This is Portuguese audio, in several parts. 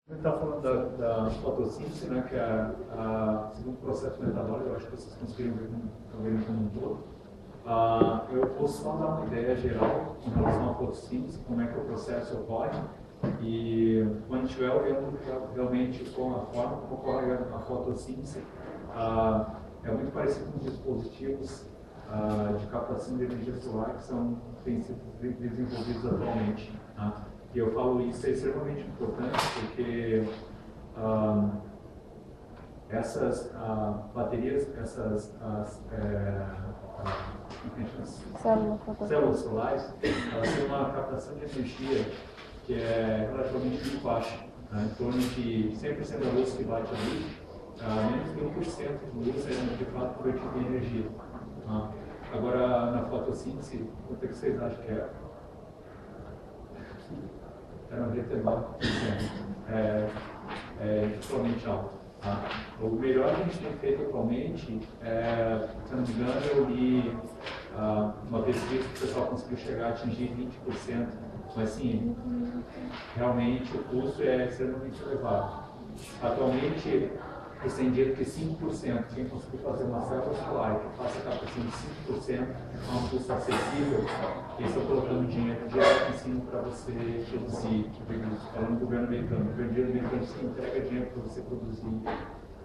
A gente está falando da fotossíntese, né, que é o segundo processo metabólico. Eu acho que vocês conseguiram ver como um todo. Eu vou só dar uma ideia geral em relação à fotossíntese, como é que o processo ocorre, e quando a gente estiver olhando realmente com a forma como ocorre a fotossíntese, é muito parecido com os dispositivos de captação de energia solar que têm sido desenvolvidos atualmente. Tá? E eu falo isso é extremamente importante porque essas baterias, essas células solares, elas têm uma captação de energia que é relativamente muito baixa, né? Em torno de 100% da luz que bate ali, menos de 1% de luz é de fato convertida em energia. Tá? Agora, na fotossíntese, quanto é que vocês acham que é? É 99%. É totalmente alto. Tá? O melhor que a gente tem feito atualmente, se não me engano, eu li uma pesquisa que o pessoal conseguiu chegar a atingir 20%, mas sim, realmente o custo é extremamente elevado. Atualmente, eles têm dito que 5%, quem conseguir fazer uma célula solar que faça a captação de 5% a um custo acessível, eles estão colocando dinheiro direto em cima para você produzir. Falando do governo americano, o governo americano se entrega dinheiro para você produzir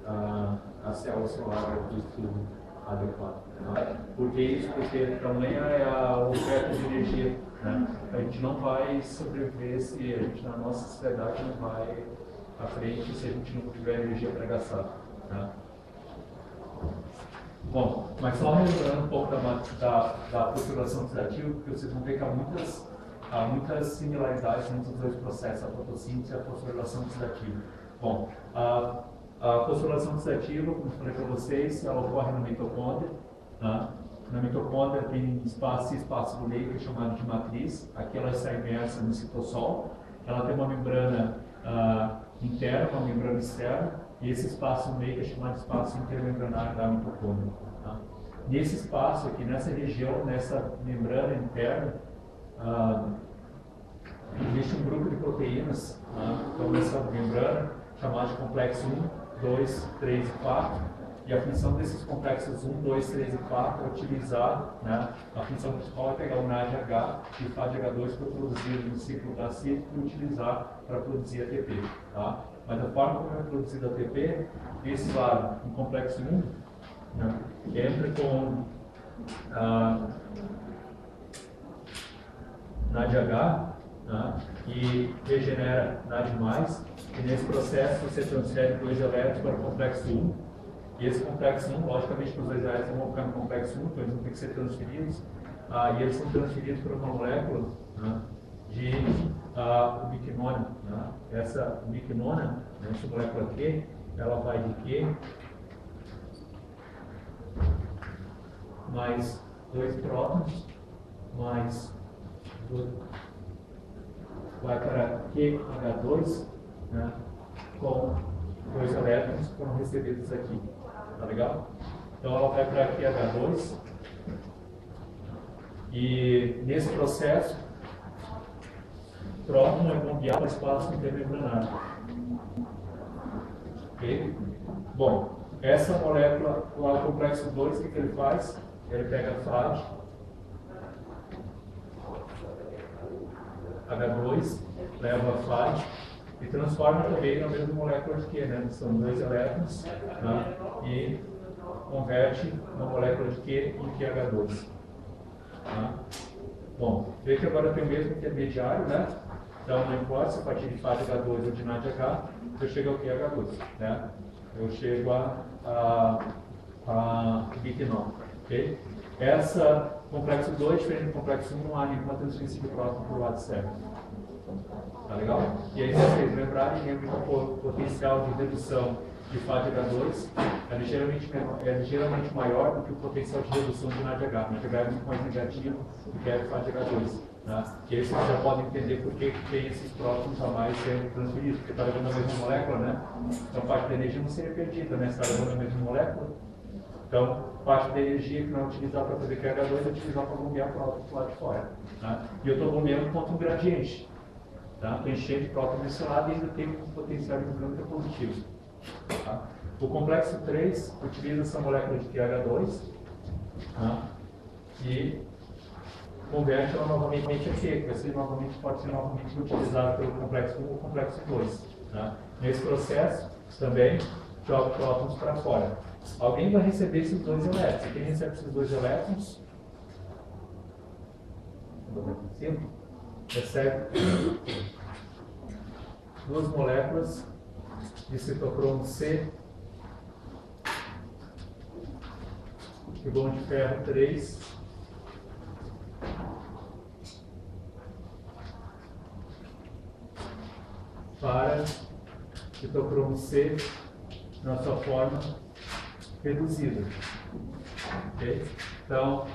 a célula solar do estudo adequado. Tá? Por que isso? Porque tamanha é a oferta de energia. Né? A gente não vai sobreviver se a gente, na nossa sociedade, não vai à frente se a gente não tiver energia para gastar. Tá? Bom, mas só relembrando um pouco da população oxidativa, porque vocês vão ver que há muitas similaridades entre os dois processos, a fotossíntese e a fosforilação oxidativa. Bom, a fosforilação oxidativa, como eu falei para vocês, ela ocorre na mitocôndria. Tá? Na mitocôndria tem espaço do meio que é chamado de matriz. Aqui ela está imersa no citosol. Ela tem uma membrana interna, uma membrana externa, e esse espaço no meio que é chamado de espaço intermembranário da mitocôndria. Tá? Nesse espaço aqui, nessa região, nessa membrana interna, existe um grupo de proteínas, então nessa membrana, chamado de complexo 1, 2, 3 e 4. E a função desses complexos 1, 2, 3 e 4 é utilizar, né, a função principal é pegar o NADH e o FADH2 que foi produzido no ciclo da CIT e utilizar para produzir ATP. Tá? Mas a forma como é produzido ATP, esse lado, um complexo 1, né, entra com NADH, né, e regenera NAD+, e nesse processo você transfere 2 elétrons para o complexo 1. E esse complexo 1, logicamente, os 2 elétrons vão ficar no complexo 1, então eles vão ter que ser transferidos. E eles são transferidos para uma molécula, né, de ubiquinona. Né? Essa ubiquinona, né, essa molécula Q, ela vai de Q mais 2 prótons, mais vai para QH2, né, com 2 elétrons que foram recebidos aqui. Tá legal? Então ela vai para aqui H2 e nesse processo o próton é bombeado para o espaço intermembranário. Ok? Bom, essa molécula, o complexo 2, o que ele faz? Ele pega FAD, H2, leva FAD e transforma também na mesma molécula de Q, né? São 2 elétrons, né? E converte uma molécula de Q em QH2. Tá? Bom, vê que agora tem o mesmo intermediário, né? Então não importa se a partir de FADH2 ou de NADH, eu chego ao QH2, né? Eu chego a ubiquinol, ok? Essa complexo 2, diferente do complexo 1, não há nenhuma transferência de próton para o lado certo. Tá legal? E aí, se vocês lembrarem, o potencial de redução de FADH2 é ligeiramente maior do que o potencial de redução de NADH. NADH é muito mais negativo do que o FADH2. Né? E aí vocês já podem entender por que tem esses prótons a mais sendo transferidos, porque está levando a mesma molécula, né? Então, parte da energia não seria perdida, né? Se está levando a mesma molécula. Então, parte da energia que não é utilizada para fazer QH2 é utilizada para bombear prótons do lado de fora. Né? E eu estou bombeando contra um gradiente. Tá? Estou enchendo de próton desse lado e ainda tenho um potencial de núcleo positivo. Tá? O complexo 3 utiliza essa molécula de QH2, tá? E converte ela novamente aqui, que vai ser novamente, pode ser novamente utilizado pelo complexo 1 ou complexo 2. Tá? Nesse processo, também joga prótons para fora. Alguém vai receber esses dois elétrons. Quem recebe esses dois elétrons? Recebe duas moléculas de citocromo C e vão de ferro 3 para citocromo C na sua forma reduzida. Okay? Então,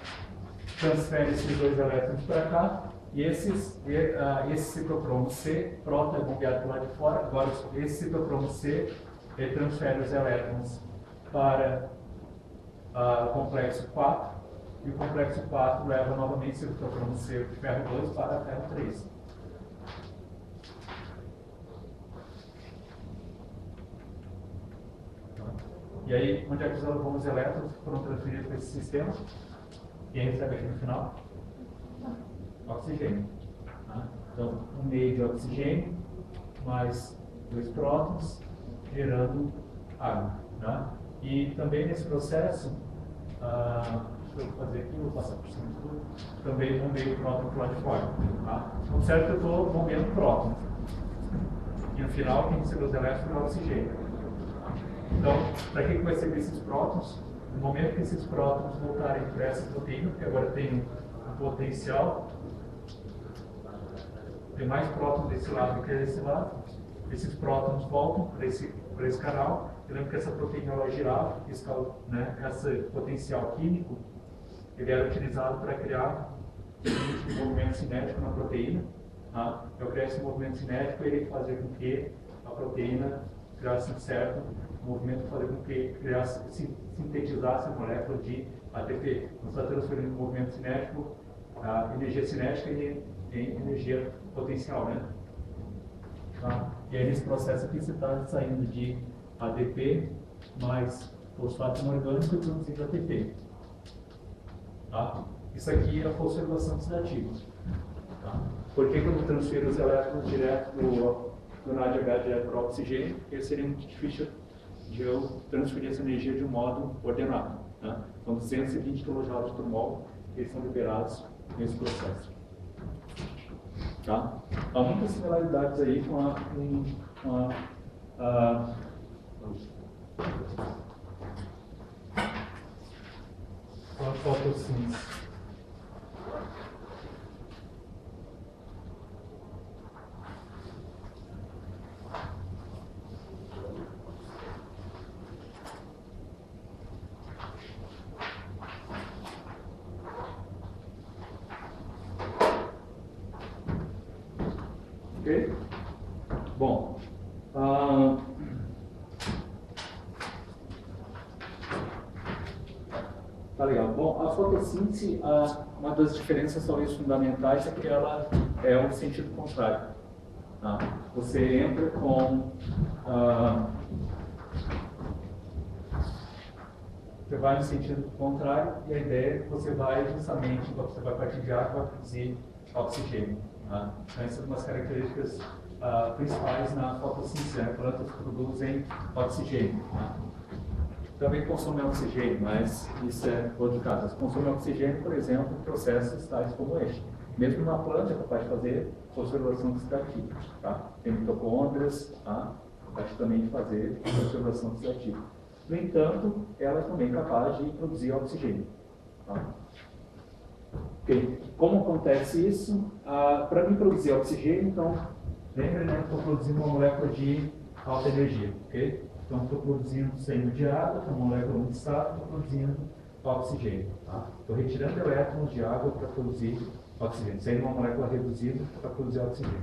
transfere esses dois elétrons para cá e esse citocromo C, próton é bombeado para lá de fora. Agora, esse citocromo C ele transfere os elétrons para o complexo 4 e o complexo 4 leva novamente o citocromo C de ferro 2 para ferro 3. E aí, onde é que vão os elétrons que foram transferidos para esse sistema? Quem recebe aqui no final? Oxigênio. Tá? Então, um meio de oxigênio mais 2 prótons, gerando água. Tá? E também nesse processo, deixa eu fazer aqui, vou passar por cima de tudo, também bombeio o próton para o lado de fora. Tá? Observe que eu estou bombeando próton. E no final, quem recebeu os elétrons é o oxigênio. Então, para que vai servir esses prótons? No momento que esses prótons voltarem para essa proteína, porque agora tem um potencial, tem mais prótons desse lado do que desse lado, esses prótons voltam para esse canal. Eu lembro que essa proteína ela girava, esse potencial químico ele era utilizado para criar um movimento cinético na proteína. Tá? Eu criar esse movimento cinético ele fazia com que a proteína criasse um certo movimento, fazer com que sintetizasse a molécula de ATP. Nós estamos transferindo o movimento cinético, a energia cinética em energia potencial, né? Tá? E aí nesse processo aqui você está saindo de ADP mais fosfato inorgânico e produzindo ATP. Tá? Isso aqui é a fosforilação oxidativa. Tá? Por que quando eu transfiro os elétrons direto do NADH direto para o oxigênio? Porque seria muito difícil de eu transferir essa energia de um modo ordenado. Né? Então, 220 kJ por mol, eles são liberados nesse processo. Tá? Há muitas similaridades aí com a fotossíntese. Ok? Bom, tá legal. Bom, a fotossíntese, uma das diferenças talvez fundamentais é que ela é o sentido contrário. Tá? Você entra com você vai no sentido contrário e a ideia é que você vai justamente, você vai partir de água, vai produzir oxigênio. Tá? Então, essas são umas características principais na fotossíntese. As plantas produzem oxigênio. Tá? Também consomem oxigênio, mas isso é outro caso. Elas consomem oxigênio, por exemplo, em processos tais como este. Mesmo uma planta é capaz de fazer fosforilação oxidativa. Tá? Tem mitocôndrias, tá? Capaz também de fazer fosforilação oxidativa. No entanto, ela é também capaz de produzir oxigênio. Tá? Okay. Como acontece isso? Para mim produzir oxigênio, então, lembra, né? Estou produzindo uma molécula de alta energia. Okay? Então, estou produzindo saindo de água, que é uma molécula muito estável, estou produzindo oxigênio. Tá? Estou retirando elétrons de água para produzir oxigênio, saindo uma molécula reduzida para produzir oxigênio.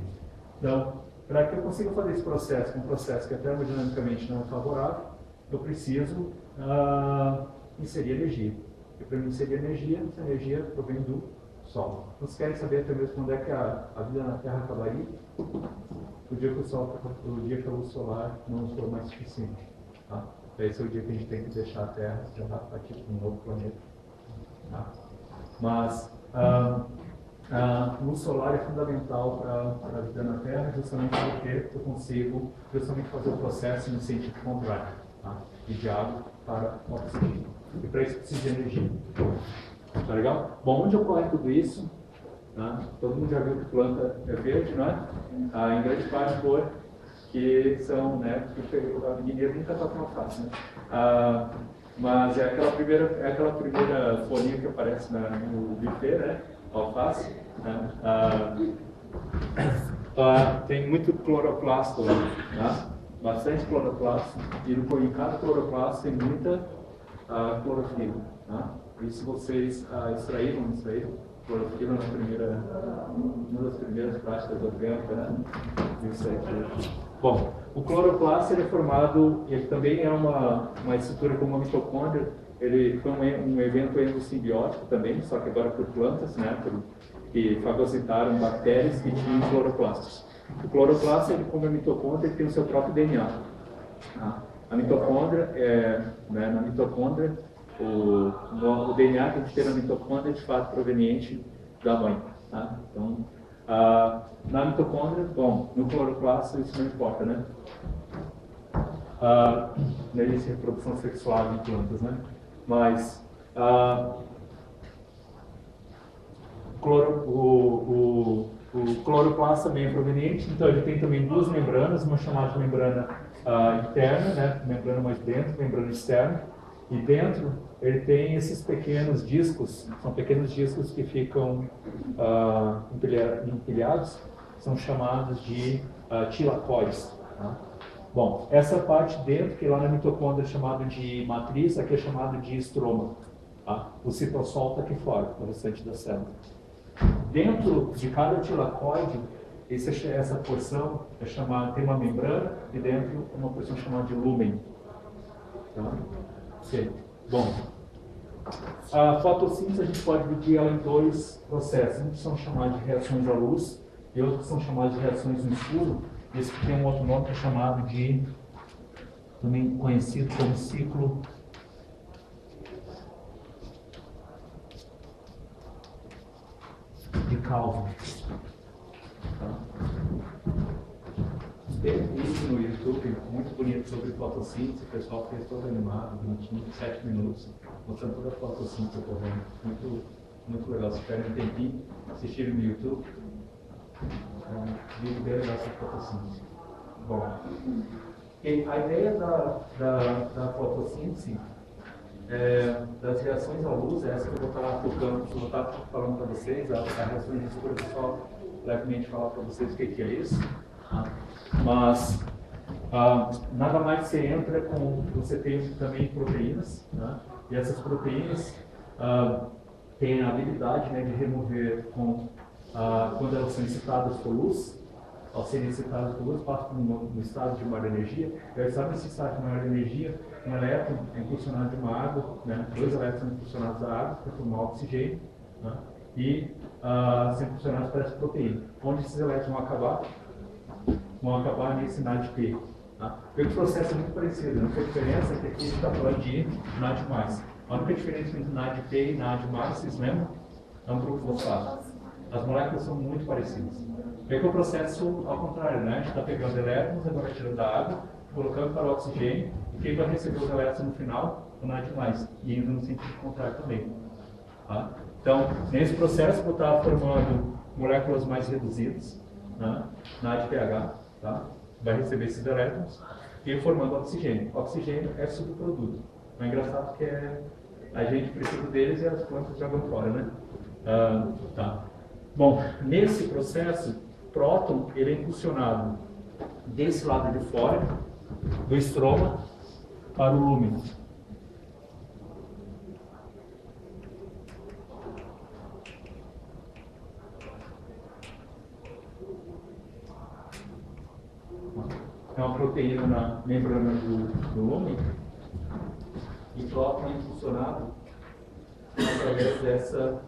Então, para que eu consiga fazer esse processo, um processo que é termodinamicamente não é favorável, eu preciso inserir energia. E para mim inserir energia, essa energia provém do Sol. Vocês querem saber até mesmo quando é que a vida na Terra acabaria? O dia que o dia que a luz solar não for mais suficiente. Tá? Esse é o dia que a gente tem que deixar a Terra já partir para um novo planeta. Tá? Mas a luz solar é fundamental para a vida na Terra, justamente porque eu consigo justamente fazer o processo no sentido contrário, tá? E de água para oxigênio. E para isso precisa de energia. Tá legal? Bom, onde ocorre tudo isso? Tá? Todo mundo já viu que planta é verde, não é? Em grande parte por que são, né? A mineira nunca está tão fácil, né? Mas é aquela primeira folhinha que aparece no buffet, né? Alface. Né? Tem muito cloroplasto lá, tá? Bastante cloroplasto. E em cada cloroplasto tem muita clorofila. Tá? E se vocês extraíram clorofila uma das primeiras práticas orgânicas, né? Isso aqui. Bom, o cloroplasto ele é formado, ele também é uma estrutura como a mitocôndria. Ele foi um evento endossimbiótico também, só que agora por plantas, né? Que fagocitaram bactérias que tinham cloroplastos. O cloroplasto, ele, como a mitocôndria, ele tem o seu próprio DNA. Tá? A mitocôndria, na mitocôndria, o DNA que a gente tem na mitocôndria é de fato proveniente da mãe. Tá? Então, na mitocôndria, bom, no cloroplasto isso não importa, né? Na reprodução sexual em plantas, né? Mas o cloroplasto também é proveniente, então ele tem também duas membranas, uma chamada de membrana interna, né? Membrana mais dentro, membrana externa. E dentro ele tem esses pequenos discos, são pequenos discos que ficam empilhados, são chamados de tilacóides. Tá? Bom, essa parte dentro, que lá na mitocôndria é chamado de matriz, aqui é chamado de estroma. Tá? O citosol está aqui fora, o restante da célula. Dentro de cada tilacóide, essa porção é chamada, tem uma membrana e dentro uma porção chamada de lúmen. Tá? Okay. Bom, a fotossíntese a gente pode dividir ela em dois processos. Um que são chamados de reações à luz e outro que são chamados de reações no escuro. Esse que tem um outro nome que é chamado de, também conhecido como ciclo de Calvin. Tá? Tem um vídeo no YouTube muito bonito sobre fotossíntese, o pessoal fez todo animado, bonitinho, 7 minutos, mostrando toda a fotossíntese ocorrendo. Muito, muito legal. Se tiverem um tempinho, assistirem no YouTube. É um vídeo bem legal sobre fotossíntese. Bom, a ideia da fotossíntese, das reações à luz, essa que eu vou estar falando para vocês, a reação de escuro, eu só levemente falar para vocês o que é isso. Mas nada mais você entra com, você tem também proteínas, né? E essas proteínas têm a habilidade, né, de remover quando elas são excitadas por luz. Ao serem excitadas por luz, passam no estado de maior energia. E ao estar nesse estado de maior energia, um elétron é impulsionado de uma água, né? 2 elétrons são impulsionados da água para formar oxigênio, né? E são impulsionados para essa proteína. Onde esses elétrons vão acabar nesse NADP. Tá? O processo é muito parecido. A única diferença é que aqui a gente está falando de NAD+. A única diferença entre NADP e NAD+, vocês lembram? É um grupo fosfato. As moléculas são muito parecidas. É que o processo ao contrário, né? A gente está pegando elétrons, agora tirando da água, colocando para o oxigênio, e quem vai receber os elétrons no final? O NAD+, e indo no sentido contrário também. Tá? Então, nesse processo, eu estava formando moléculas mais reduzidas, né? NADPH, tá? Vai receber esses elétrons, e formando oxigênio. Oxigênio é subproduto. É engraçado que a gente precisa deles e as plantas jogam fora, né? Tá. Bom, nesse processo, próton ele é impulsionado desse lado de fora, do estroma, para o lúmen. É uma proteína na membrana do lúmen, e próton é impulsionado através dessa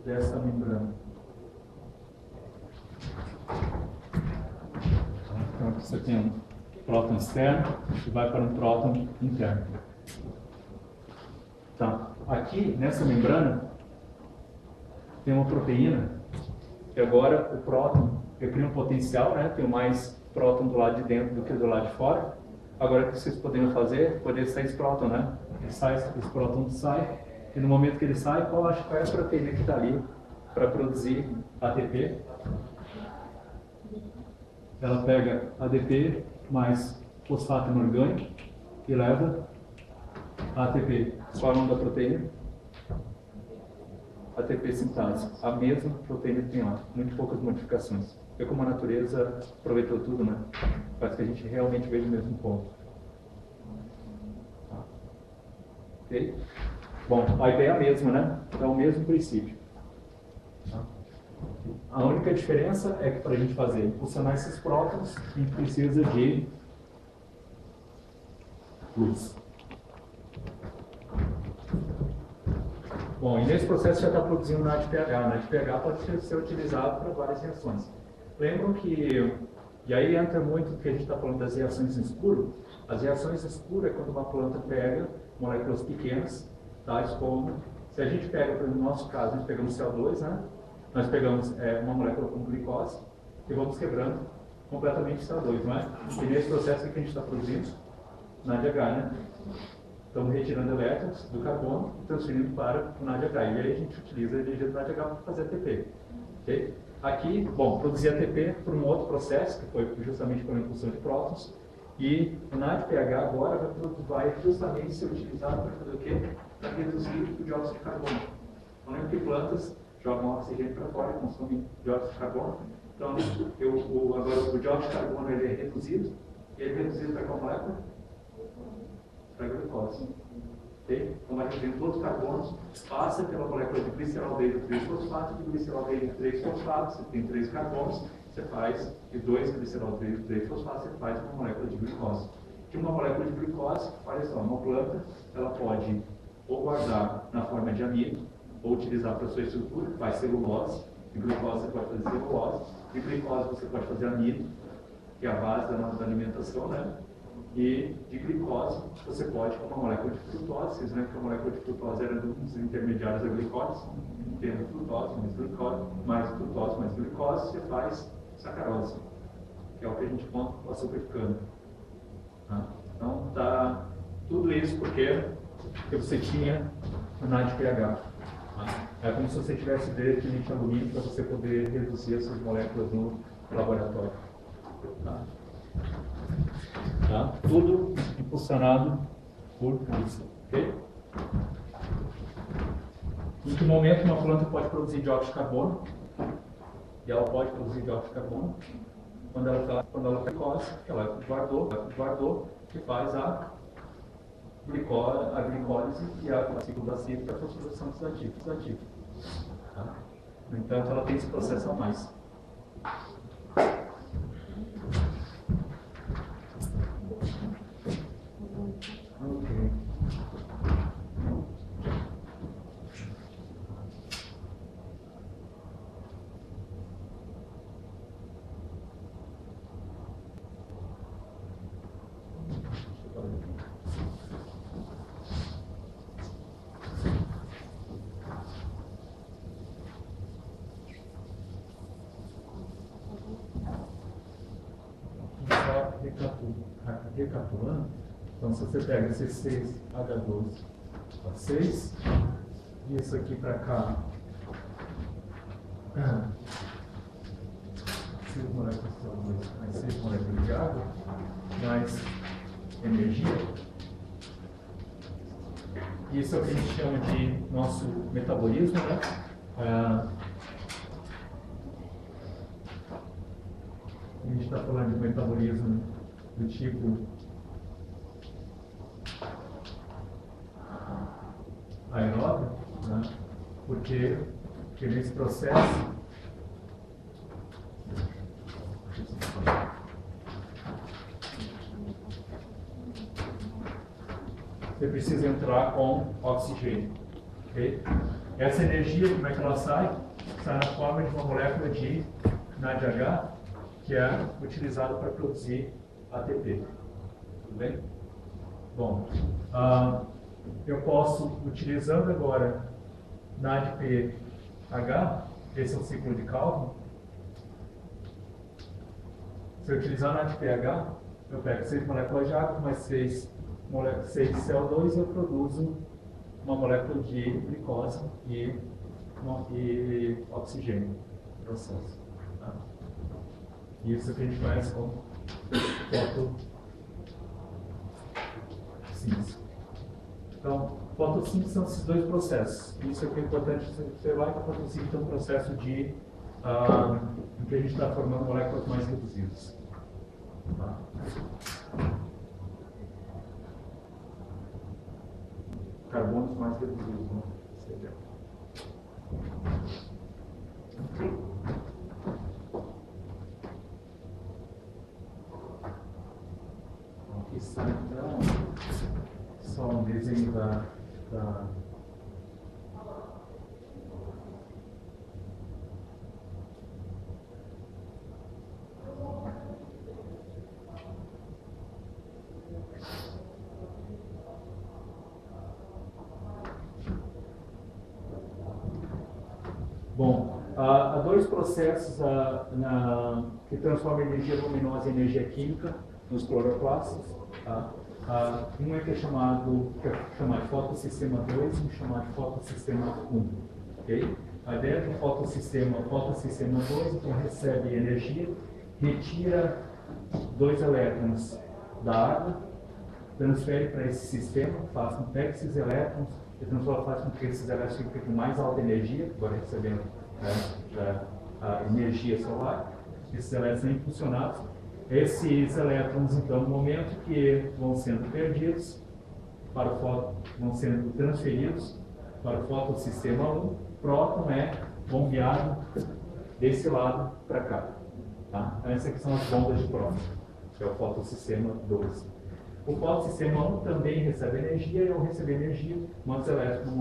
dessa membrana. Então, aqui você tem um próton externo e vai para um próton interno. Tá. Aqui, nessa membrana, tem uma proteína, que agora o próton cria um potencial, né? Tem mais próton do lado de dentro do que do lado de fora. Agora, o que vocês poderiam fazer? Poder sair esse próton, né? Esse próton sai, e no momento que ele sai, qual é a proteína que está ali para produzir ATP? Ela pega ADP mais fosfato inorgânico e leva ATP. Qual é o nome da proteína? ATP sintase. A mesma proteína que tem lá, muito poucas modificações. É como a natureza aproveitou tudo, né? Parece que a gente realmente veio do mesmo ponto. Ok? Bom, a ideia é a mesma, né? É o mesmo princípio. A única diferença é que para a gente fazer impulsionar esses prótons, a gente precisa de luz. Bom, e nesse processo já está produzindo NADPH. NADPH pode ser utilizado para várias reações. Lembram que, e aí entra muito o que a gente está falando das reações em escuro. As reações em escuro é quando uma planta pega moléculas pequenas, tais como, se a gente pega, no nosso caso, a gente pegamos CO2, né? Nós pegamos uma molécula com glicose e vamos quebrando completamente CO2, não é? E nesse processo o que a gente está produzindo? NADH, né? Estamos retirando elétrons do carbono e transferindo para o NADH. E aí a gente utiliza a energia do NADH para fazer ATP. Okay? Aqui, bom, produzir ATP por um outro processo, que foi justamente pela impulsão de prótons. E o NADPH agora vai justamente ser utilizado para fazer o quê? Para reduzir o dióxido de carbono. Então, lembra que plantas jogam oxigênio para fora e consomem dióxido de carbono. Então, agora o dióxido de carbono ele é reduzido. E ele é reduzido para qual molécula? Para a glicose. Okay? Então, vai reduzindo todos os carbonos, passa pela molécula de gliceraldeído 3-fosfato, de gliceraldeído 3-fosfato, você tem 3 carbonos, você faz, de 2 gliceraldeído 3-fosfato, você faz uma molécula de glicose. Que uma molécula de glicose, olha só, uma planta, ela pode ou guardar na forma de amido, ou utilizar para sua estrutura, faz celulose, de glicose você pode fazer celulose, de glicose você pode fazer amido, que é a base da nossa alimentação, né? E de glicose você pode, com uma molécula de frutose, vocês lembram que a molécula de frutose era um dos intermediários da glicose, tendo frutose mais glicose, você faz sacarose, que é o que a gente conta com o açúcar de cana. Tá? Então, tá tudo isso porque você tinha o NADPH. É como se você tivesse dentro de lítio alumínio para você poder reduzir essas moléculas no laboratório. Tá? Tudo impulsionado por luz. Okay? Em que momento uma planta pode produzir dióxido de carbono? E ela pode produzir dióxido de carbono quando ela glicose, que ela guardou, que faz a glicólise e a ciclo da ciclo para a fosforilação dos ativos. Tá? No entanto, ela tem esse processo a mais. Ok. Recapitulando, então se você pega esse 6H12O6 e isso aqui para cá, 6 moléculas de CO2 mais 6 moléculas de água, mais energia. Isso é o que a gente chama de nosso metabolismo, né? A gente está falando de metabolismo do tipo aeróbio, né? Porque nesse processo você precisa entrar com oxigênio, ok? Essa energia, como é que ela sai? Sai na forma de uma molécula de NADH, que é utilizada para produzir ATP. Tudo bem? Bom, eu posso, utilizando agora NADPH, esse é o ciclo de Calvin. Se eu utilizar NADPH, eu pego 6 moléculas de água mais 6 de CO2 e eu produzo uma molécula de glicose e oxigênio no processo. Tá? Isso que a gente conhece como fotossíntese. Então, fotossíntese são esses dois processos. Isso aqui é importante observar que a fotossíntese é um processo de em que a gente está formando moléculas mais reduzidas. Tá? Carbonos mais reduzidos, né? Aqui está então só um desenho da Bom, há dois processos que transformam energia luminosa em energia química nos cloroplastos. Tá? Um é chamado de fotossistema 2 e um chamado de fotossistema 1. Okay? A ideia do fotossistema 2 então, recebe energia, retira 2 elétrons da água, transfere para esse sistema, pega esses elétrons e faz com que esses elétrons fiquem com mais alta energia, agora recebendo a energia solar. Esses elétrons são impulsionados. Esses elétrons, então, no momento que vão sendo perdidos, vão sendo transferidos para o fotossistema 1, próton é bombeado desse lado para cá. Tá? Então, essas aqui são as bombas de próton, que é o fotossistema 2. O fotossistema 1 também recebe energia, e ao receber energia, manda os elétrons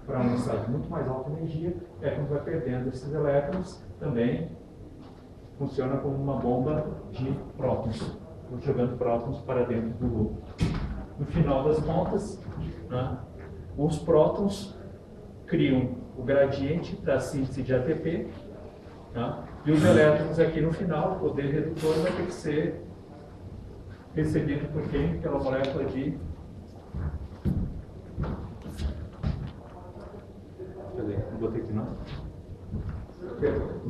para uma velocidade muito mais alta de energia, quando vai perdendo esses elétrons, também funciona como uma bomba de prótons, jogando prótons para dentro do loop. No final das contas, né, os prótons criam o gradiente da síntese de ATP, né, e os elétrons aqui no final, o poder redutor vai ter que ser recebido por quem? Pela molécula de... Cadê? Não botei aqui não?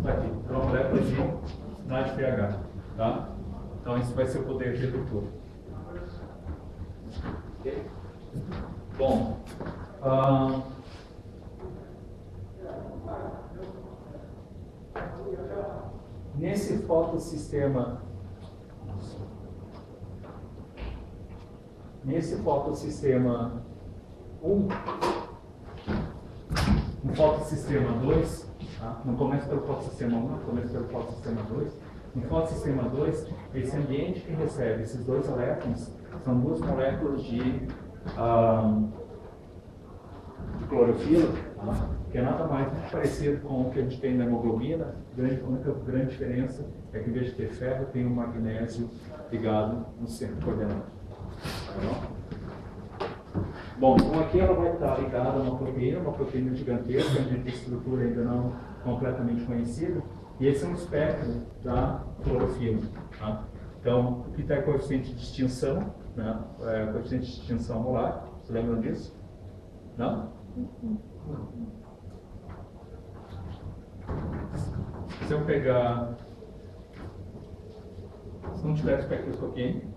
Aqui, pela molécula de NADPH. Tá? Então isso vai ser o poder redutor. Okay? Bom, nesse fotossistema 1, no fotossistema 2, tá? Não começa pelo fotossistema 1, começa pelo fotossistema 2. No fotossistema 2, esse ambiente que recebe esses 2 elétrons são 2 moléculas de clorofila, tá? Que é nada mais parecido com o que a gente tem na hemoglobina. A única grande diferença é que, em vez de ter ferro, tem um magnésio ligado no centro coordenado. Bom, então aqui ela vai estar ligada a uma proteína gigantesca, de estrutura ainda não completamente conhecida, e esse é um espectro da clorofila. Tá? Então, aqui está o coeficiente de extinção, né? Coeficiente de extinção molar, vocês lembram disso? Não? Se eu pegar... Se não tiver espectroscopia, hein?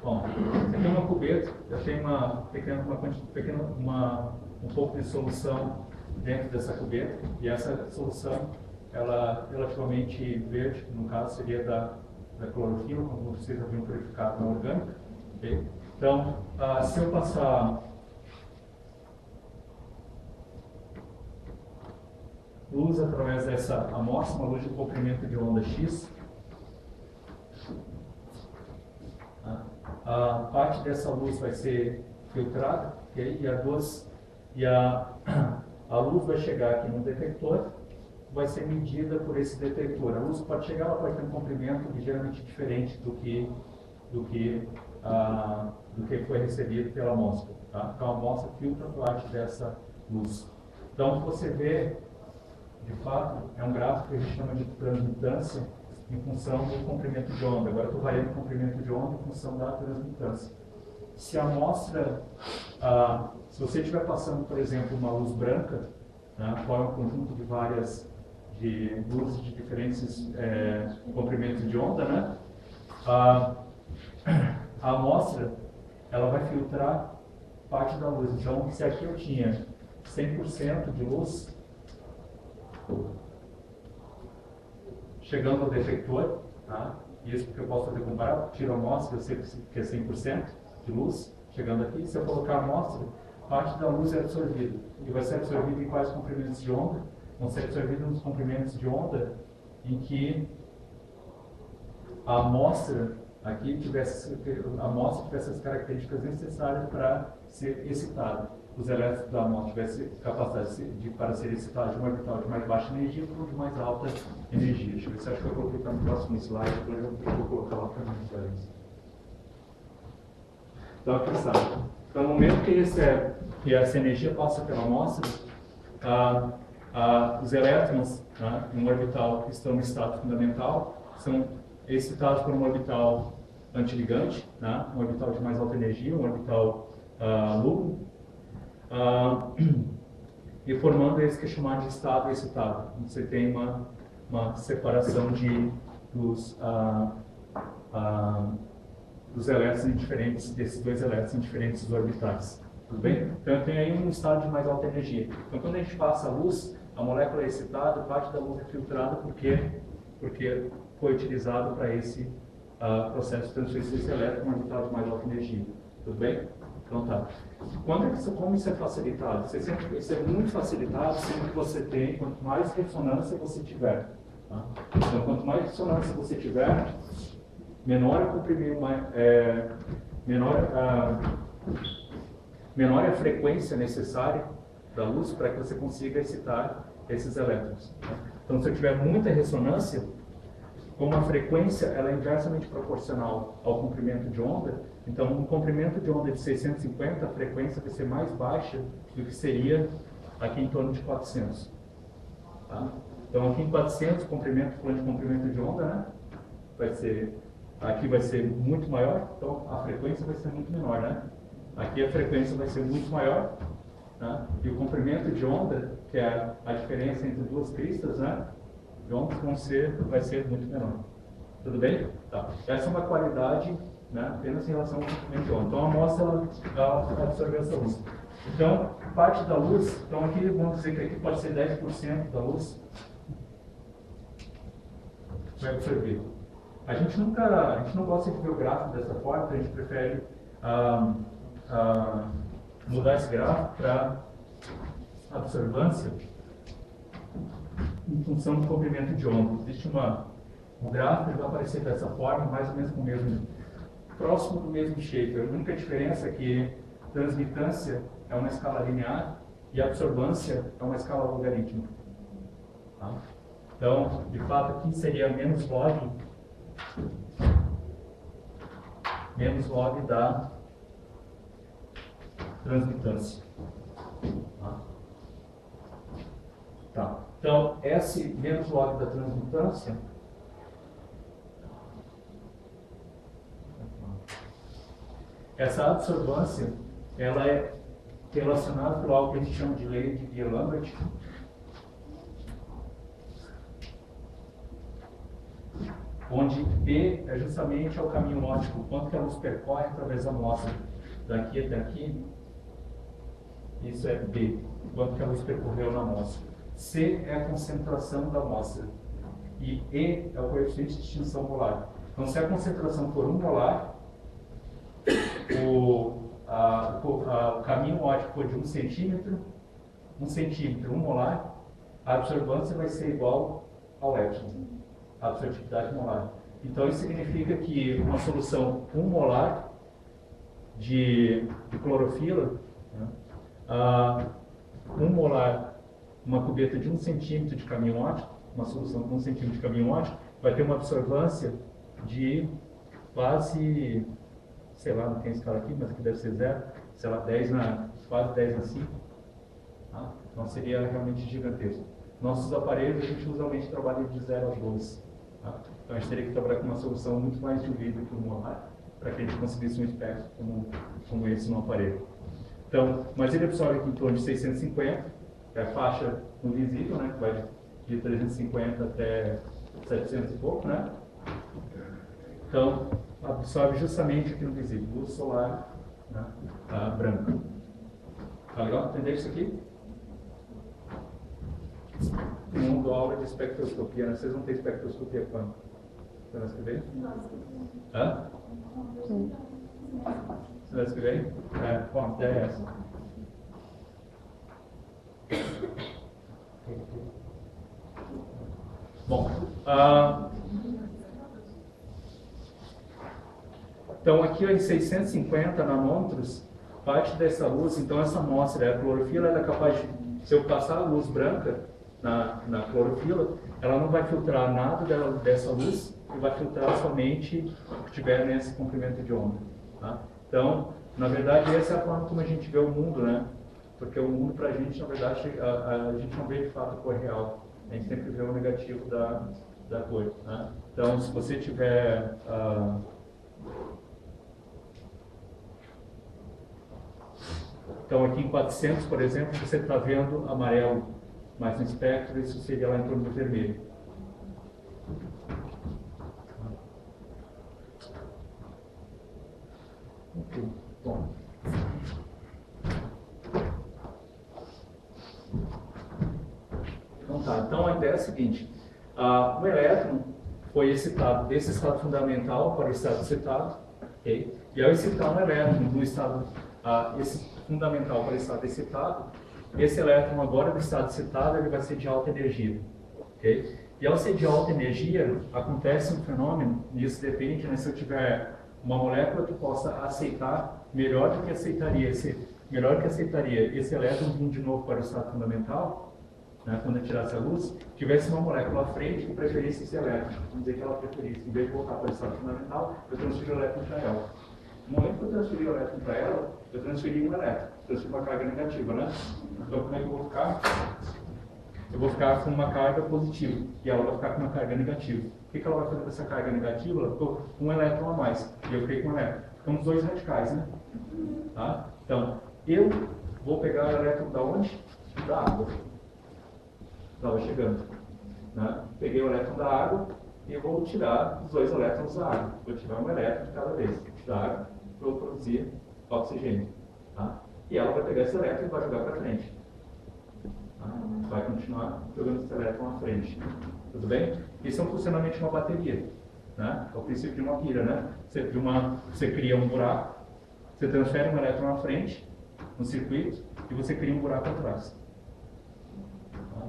Bom, essa aqui é uma cubeta, eu tenho um pouco de solução dentro dessa cubeta, e essa solução, ela é relativamente verde, no caso seria da clorofila, quando não precisa de um purificado não orgânico. Okay? Então, se eu passar luz através dessa amostra, uma luz de comprimento de onda X, a parte dessa luz vai ser filtrada, okay? A luz vai chegar aqui no detector, vai ser medida por esse detector. A luz pode chegar, ela pode ter um comprimento ligeiramente diferente do que foi recebido pela amostra. Tá? Então a amostra filtra parte dessa luz. Então você vê, de fato, é um gráfico que a gente chama de transmitância em função do comprimento de onda. Agora eu estou variando o comprimento de onda em função da transmitância. Se a amostra, se você estiver passando, por exemplo, uma luz branca, né, qual é um conjunto de várias luzes de diferentes comprimentos de onda, né? A amostra ela vai filtrar parte da luz. Então, se aqui eu tinha 100% de luz chegando ao detector, tá? Isso porque eu posso fazer comparar, tiro a amostra, eu sei que é 100% de luz chegando aqui. Se eu colocar a amostra, parte da luz é absorvida. E vai ser absorvida em quais comprimentos de onda? Vão ser absorvidos nos comprimentos de onda em que a amostra aqui tivesse as características necessárias para ser excitada. Os elétrons da amostra tivessem capacidade para ser excitados de uma orbital de mais baixa energia para de mais alta energia. Deixa eu ver se acho que eu vou clicar no próximo slide, depois eu vou colocar lá para mim. Então, aqui está. Então, no momento que essa energia passa pela amostra, os elétrons, tá, em um orbital que estão no estado fundamental são excitados por um orbital antiligante, né, um orbital de mais alta energia, um orbital LUGO, e formando esse que é chamado de estado excitado. Você tem uma separação dos elétrons em diferentes, desses dois elétrons em diferentes orbitais. Tudo bem? Então eu tenho aí um estado de mais alta energia. Então quando a gente passa a luz, a molécula é excitada, parte da luz é filtrada porque foi utilizado para esse processo de transferência desse elétron em um orbital de mais alta energia. Tudo bem? Então tá. Como isso é facilitado? Isso é muito facilitado sempre que você tem, quanto mais ressonância você tiver. Tá? Então quanto mais ressonância você tiver, menor é a frequência necessária da luz para que você consiga excitar esses elétrons. Então, se eu tiver muita ressonância, como a frequência ela é inversamente proporcional ao comprimento de onda, então, um comprimento de onda de 650, a frequência vai ser mais baixa do que seria aqui em torno de 400. Tá? Então, aqui em 400, falando de comprimento de onda, né? Aqui vai ser muito maior, então a frequência vai ser muito menor, né? Aqui a frequência vai ser muito maior, né? E o comprimento de onda, que é a diferença entre duas cristas, né? De ondas vai ser muito menor. Tudo bem? Tá. Essa é uma qualidade, né? Apenas em relação ao comprimento de onda. Então a amostra ela absorveu essa luz. Então, parte da luz, então aqui vamos dizer que aqui pode ser 10% da luz vai absorver. A gente não gosta de ver o gráfico dessa forma, a gente prefere mudar esse gráfico para absorvância em função do comprimento de onda. Existe um gráfico que vai aparecer dessa forma, mais ou menos com o mesmo, próximo do mesmo shape. A única diferença é que transmitância é uma escala linear e absorvância é uma escala logarítmica. Tá? Então, de fato, aqui seria menos log da transmitância. Tá. Então, esse menos log da transmitância essa absorvância ela é relacionada por algo que a gente chama de lei de Beer-Lambert, onde B é justamente o caminho óptico, quanto que a luz percorre através da amostra. Daqui até aqui, isso é B, quanto que a luz percorreu na amostra. C é a concentração da amostra. E E é o coeficiente de extinção molar. Então, se a concentração for 1 molar, o caminho óptico for de 1 centímetro, 1 molar, a absorvância vai ser igual ao epsilon, a absortividade molar. Então, isso significa que uma solução 1 molar de clorofila, né? 1 molar, uma cubeta de 1 centímetro de caminhótico, uma solução com 1 centímetro de caminhótico, vai ter uma absorvância de quase, sei lá, não tem escala aqui, mas aqui deve ser 0, sei lá, quase 10 na 5. Tá? Então seria realmente gigantesco. Nossos aparelhos a gente usualmente trabalha de 0 a 12. Tá? Então a gente teria que trabalhar com uma solução muito mais diluída que o molar, para que a gente conseguisse um espectro como esse no aparelho. Então, mas ele absorve aqui em torno de 650, que é a faixa no visível, né, que vai de 350 até 700 e pouco, né? Então, absorve justamente aqui no visível, luz solar, né, branca. Tá legal? Entender isso aqui? Não dou aula de espectroscopia, né? Vocês vão ter espectroscopia quando? Semana que vem? Hã? Semana que vem? Bom, a ideia é essa. Bom, então aqui em 650 nanômetros, parte dessa luz, então essa amostra, a clorofila, ela é capaz de, se eu passar a luz branca na clorofila, ela não vai filtrar nada dessa luz e vai filtrar somente o que tiver nesse comprimento de onda. Tá? Então, na verdade, essa é a forma como a gente vê o mundo, né? Porque o mundo, para a gente, na verdade, a gente não vê de fato a cor real. A gente sempre vê o negativo da cor. Né? Então, se você tiver... Então, aqui em 400, por exemplo, você está vendo amarelo, mas no espectro isso seria lá em torno do vermelho. Ok, bom. Então tá, então a ideia é a seguinte, o elétron foi excitado desse estado fundamental para o estado excitado, okay? E ao excitar um elétron do estado esse fundamental para o estado excitado, esse elétron agora do estado excitado ele vai ser de alta energia, okay? E ao ser de alta energia, acontece um fenômeno, e isso depende, né, se eu tiver uma molécula que possa aceitar melhor do que aceitaria esse elétron vindo de novo para o estado fundamental, né, quando eu tirasse a luz, tivesse uma molécula à frente que preferisse esse elétron. Vamos dizer que ela preferisse, em vez de voltar para o estado fundamental, eu transfiro o elétron para ela. No momento que eu transferi o elétron para ela, eu transferi um elétron, transferi uma carga negativa, né? Então, como é que eu vou ficar? Eu vou ficar com uma carga positiva e ela vai ficar com uma carga negativa. O que ela vai fazer com essa carga negativa? Ela ficou com um elétron a mais e eu fiquei com um elétron. Ficamos dois radicais, né? Tá? Então, eu vou pegar o elétron da onde? Da água. Estava chegando. Né? Peguei o elétron da água e eu vou tirar os dois elétrons da água. Vou tirar um elétron de cada vez da água para eu produzir oxigênio. Tá? E ela vai pegar esse elétron e vai jogar para frente. Vai continuar jogando esse elétron à frente. Tudo bem? Isso é um funcionamento de uma bateria. Né? É o princípio de uma pilha. Né? Você cria um buraco, você transfere um elétron à frente, no circuito, e você cria um buraco atrás. Tá?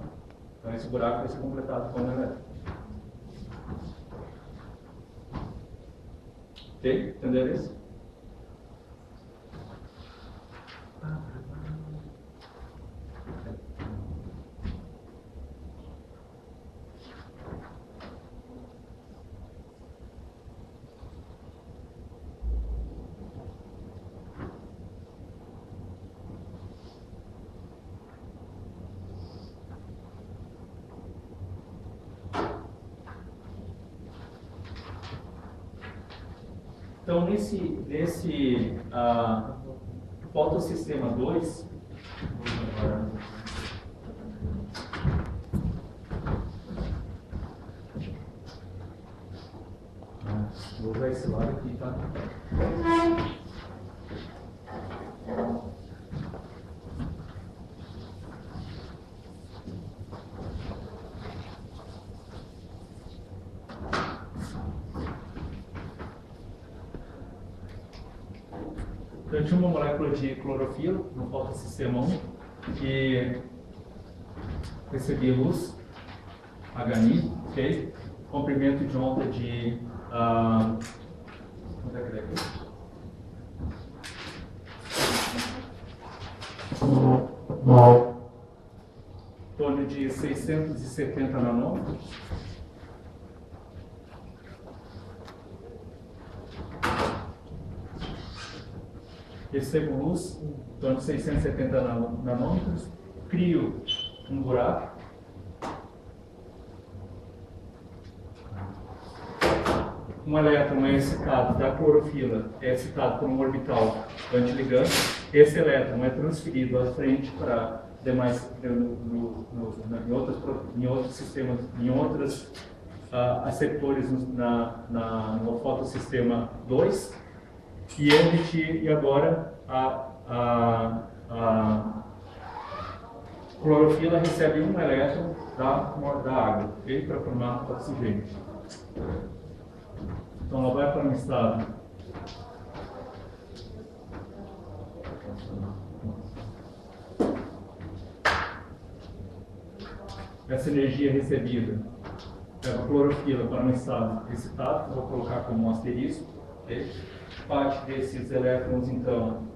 Então esse buraco vai ser completado com um elétron. Ok? Entenderam isso? Então, nesse fotossistema 2, vou usar esse lado aqui, tá? Eu tinha uma molécula de clorofila no fotossistema 1 que recebia luz, HNI, ok? Comprimento de onda de... quanto é que é aqui? em torno de 670 nanômetros. Recebo luz em torno de 670 nanômetros, crio um buraco. Um elétron é excitado da clorofila, é excitado por um orbital antiligando. Esse elétron é transferido à frente para demais em outros sistemas, em outros aceptores no fotossistema 2. E agora a clorofila recebe um elétron da água, okay, para formar oxigênio. Então ela vai para um estado essa energia recebida pela clorofila para um estado excitado, que eu vou colocar como um asterisco. Okay? Parte desses elétrons, então,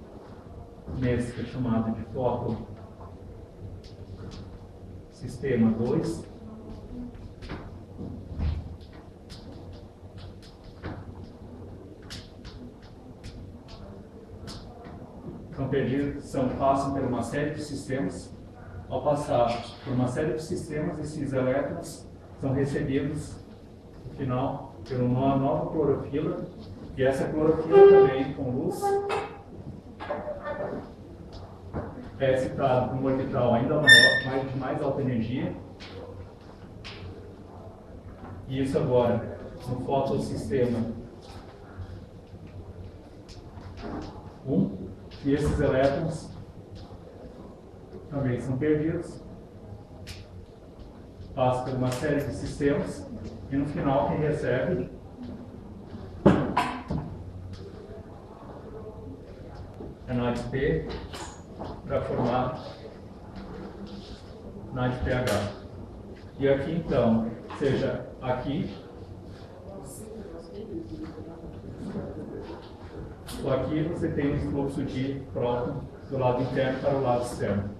nesse que é chamado de fotossistema 2. Passam por uma série de sistemas. Ao passar por uma série de sistemas, esses elétrons são recebidos, no final, por uma nova clorofila, e essa clorofila também, com luz, é excitada por um orbital ainda maior, de mais alta energia. E isso agora, no fotossistema 1, e esses elétrons também são perdidos, passam por uma série de sistemas, e no final quem recebe é NADP para formar NADPH. E aqui então, seja aqui, ou aqui você tem um fluxo de próton do lado interno para o lado externo.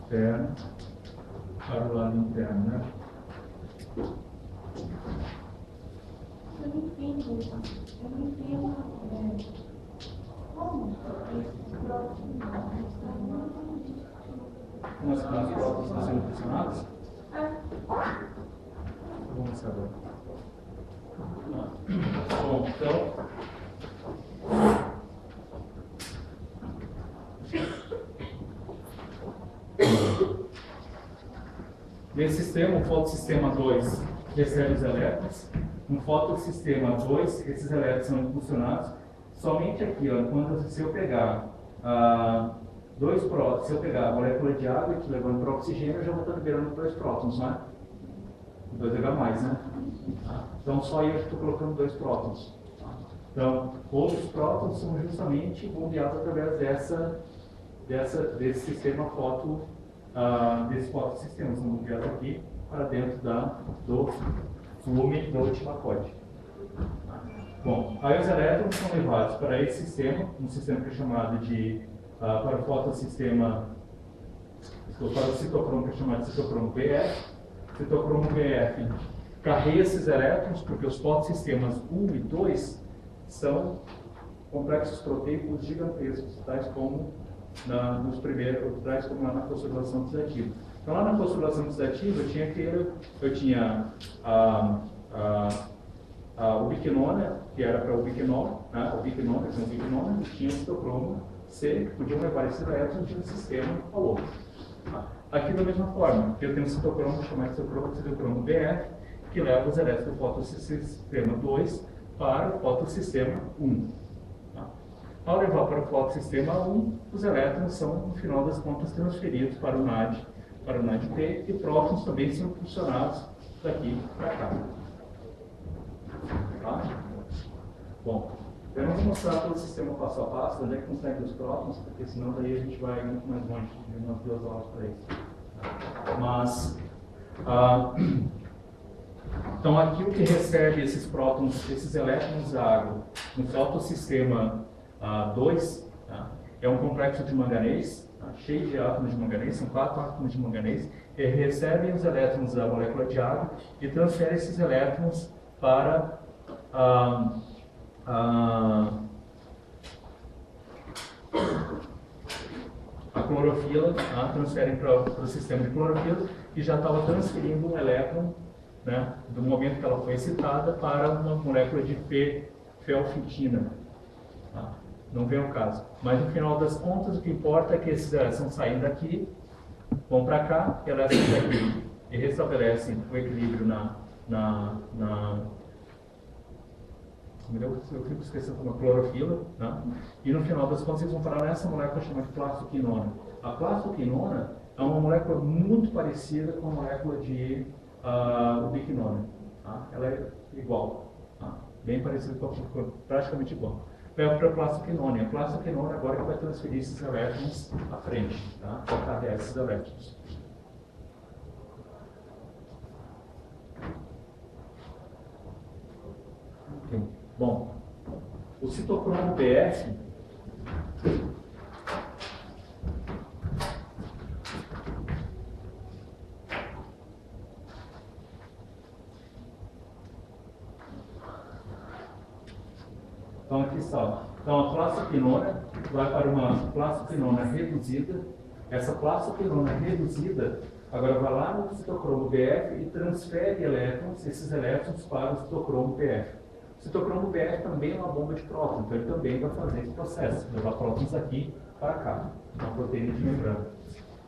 Externo para o lado interno, né? Eu não entendo. Como esses próximos Como as próteses estão sendo pressionadas? Vamos mostrar agora. Bom, então. Nesse sistema, o fotossistema 2 recebe os elétrons. No fotossistema 2, esses elétrons são impulsionados somente aqui, ó, se eu pegar dois prótons, se eu pegar a molécula de água aqui levando para o oxigênio, eu já vou estar liberando 2 prótons, né? 2H+, né? Então só eu estou colocando 2 prótons. Então, outros prótons são justamente bombeados através desse sistema desse fotossistema, são bombeados aqui para dentro do flume da última corte. Bom, aí os elétrons são levados para esse sistema, um sistema que é chamado de, para o fotossistema, para o citocromo, que é chamado de citocromo BF. Citocromo BF carrega esses elétrons, porque os fotossistemas 1 e 2 são complexos proteicos gigantescos, tais como nos primeiros, tais como lá na fosforilação oxidativa. Então lá na fosforilação oxidativa eu tinha o biquinona, que era para o biquinol, né? O biquinona, que são biquinona, e tinha o citocromo C, que podiam levar esses elétrons de um sistema ao outro. Aqui da mesma forma, eu tenho um citocromo chamado citocromo BF, que leva os elétrons do fotossistema 2 para o fotossistema 1. Ao levar para o fotossistema 1, os elétrons são, no final das contas, transferidos para o NADP, e prótons também são impulsionados daqui para cá. Tá? Bom, eu não vou mostrar todo o sistema passo a passo, onde é que consegue os prótons, porque senão daí a gente vai muito mais longe de umas 2 horas para isso. Mas, então aqui o que recebe esses prótons, esses elétrons da água no fotossistema 2, tá? É um complexo de manganês, tá? Cheio de átomos de manganês, são 4 átomos de manganês, e recebem os elétrons da molécula de água e transferem esses elétrons para a clorofila, tá? Transferem para o sistema de clorofila e já estava transferindo um elétron, né, do momento que ela foi excitada para uma molécula de felfitina. Tá? Não vem ao caso. Mas no final das contas, o que importa é que esses elétrons saem daqui, vão para cá, elétrons daqui, e restabelecem o equilíbrio eu fico esquecendo uma clorofila, né? E no final das contas eles vão parar nessa molécula chamada plastoquinona. A plastoquinona é uma molécula muito parecida com a molécula de ubiquinona. Tá? Ela é igual, tá? Bem parecida com praticamente igual. Leva para a plastoquinona. E a plastoquinona agora que vai transferir esses elétrons à frente, tá? Para carregar esses elétrons. Okay. Bom, o citocromo BF então aqui está. Então a plastoquinona vai para uma plastoquinona reduzida. Essa plastoquinona reduzida agora vai lá no citocromo BF e transfere elétrons, esses elétrons para o citocromo BF. O citocromo BF também é uma bomba de prótons, então ele também vai fazer esse processo, levar prótons daqui para cá, uma proteína de membrana.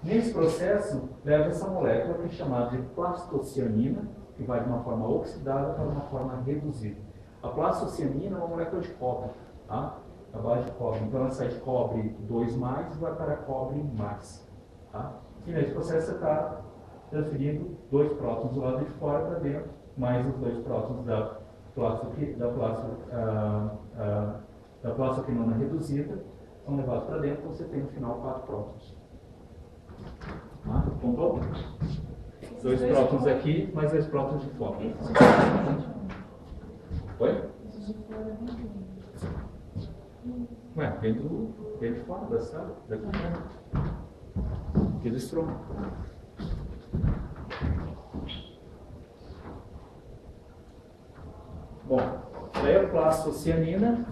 Nesse processo, leva essa molécula que é chamada de plastocianina, que vai de uma forma oxidada para uma forma reduzida. A plastocianina é uma molécula de cobre, tá? A base de cobre. Então ela sai de cobre 2+, e vai para cobre+. Tá? E nesse processo você está transferindo 2 prótons do lado de fora para dentro, mais os 2 prótons da plastoquinona reduzida, são levados para dentro, então você tem no final 4 prótons. Tá? Contou? 2 prótons aqui, mais 2 prótons de fora. Oi? Ué, vem de fora da sala, daqui do estômago. Bom, daí a plastocianina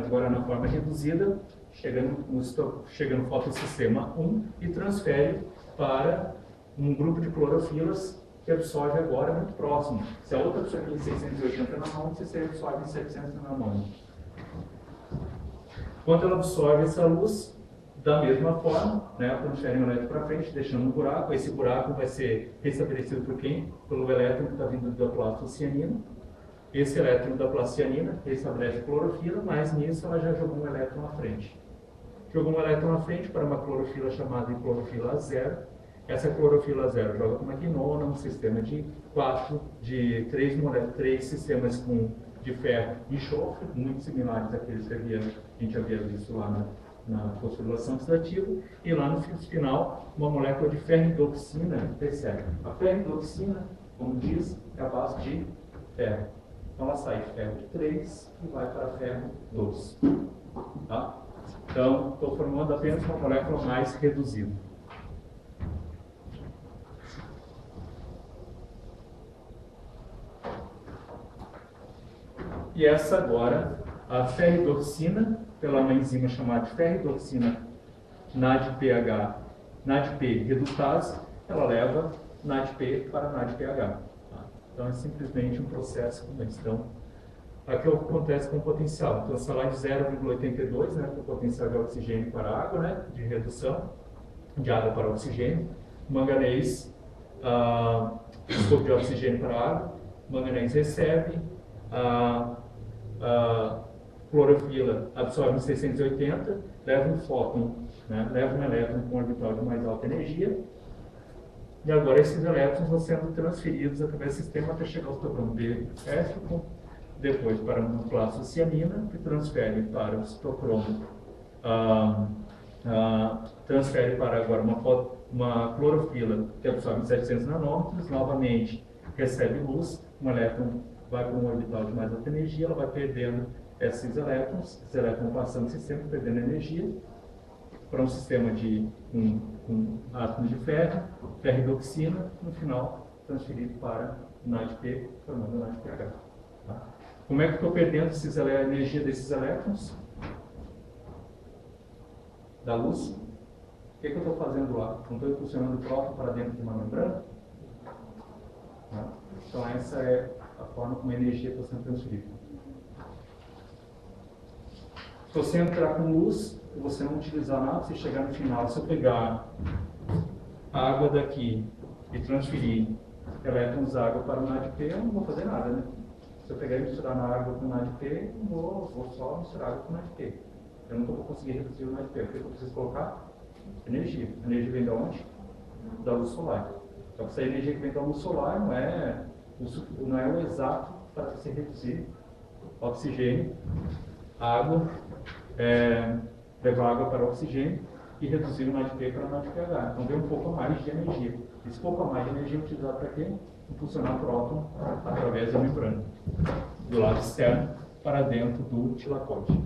agora na forma reduzida, chega no fotossistema 1 e transfere para um grupo de clorofilas que absorve agora muito próximo. Se a outra absorve em 680 nanômetros, você absorve em 700 nanômetros. Quando ela absorve essa luz, da mesma forma, né, transfere o elétron para frente, deixando um buraco. Esse buraco vai ser restabelecido por quem? Pelo elétron que está vindo da plastocianina. Esse elétron da plastocianina restabelece a clorofila, mas nisso ela já jogou um elétron à frente. Jogou um elétron à frente para uma clorofila chamada de clorofila zero. Essa clorofila zero joga com uma quinona, um sistema de 3 sistemas de ferro e enxofre, muito similares àqueles que a gente havia visto lá na fosforilação oxidativa, e lá no final, uma molécula de ferridoxina, percebe? A ferridoxina, como diz, é a base de ferro. Então ela sai de ferro de 3 e vai para ferro 2. Tá? Então, estou formando apenas uma molécula mais reduzida. E essa agora, a ferridoxina, pela uma enzima chamada de ferridoxina NADP redutase, ela leva NADP para NADPH. Tá? Então é simplesmente um processo como esse. Então, aqui é o que acontece com o potencial. Então, essa lá de 0,82, né, que é o potencial de oxigênio para a água, né, de redução de água para oxigênio, manganês, escopo de oxigênio para a água, manganês recebe, clorofila absorve em 680, leva um fóton, né, leva um elétron com orbital de mais alta energia, e agora esses elétrons vão sendo transferidos através do sistema até chegar ao citocromo BF, depois para uma plastocianina, que transfere para o citocromo transfere para agora uma clorofila que absorve 700 nanômetros, novamente recebe luz, um elétron vai para um orbital de mais alta energia, ela vai perdendo esses elétrons vão passando no sistema, perdendo energia, para um sistema de um átomo de ferro, ferridoxina, no final transferido para NADP, formando NADPH. Tá? Como é que eu estou perdendo a energia desses elétrons? Da luz? O que eu estou fazendo lá? Não estou impulsionando o próton para dentro de uma membrana? Tá? Então essa é a forma como a energia está sendo transferida. Se você entrar com luz, e você não utilizar nada, você chegar no final, se eu pegar a água daqui e transferir elétrons da água para o NADP, eu não vou fazer nada, né? Se eu pegar e misturar na água com o NADP, eu vou só misturar água com o NADP. Eu não vou conseguir reduzir o NADP. O que eu preciso colocar? Energia. A energia vem de onde? Da luz solar. Então, essa energia que vem da luz solar não é o exato para você reduzir oxigênio, água, levar água para o oxigênio e reduzir o NADP para o NADPH. Então, vem um pouco a mais de energia. Esse pouco a mais de energia é utilizado para quê? Impulsionar o próton através da membrana, do lado externo para dentro do tilacoide.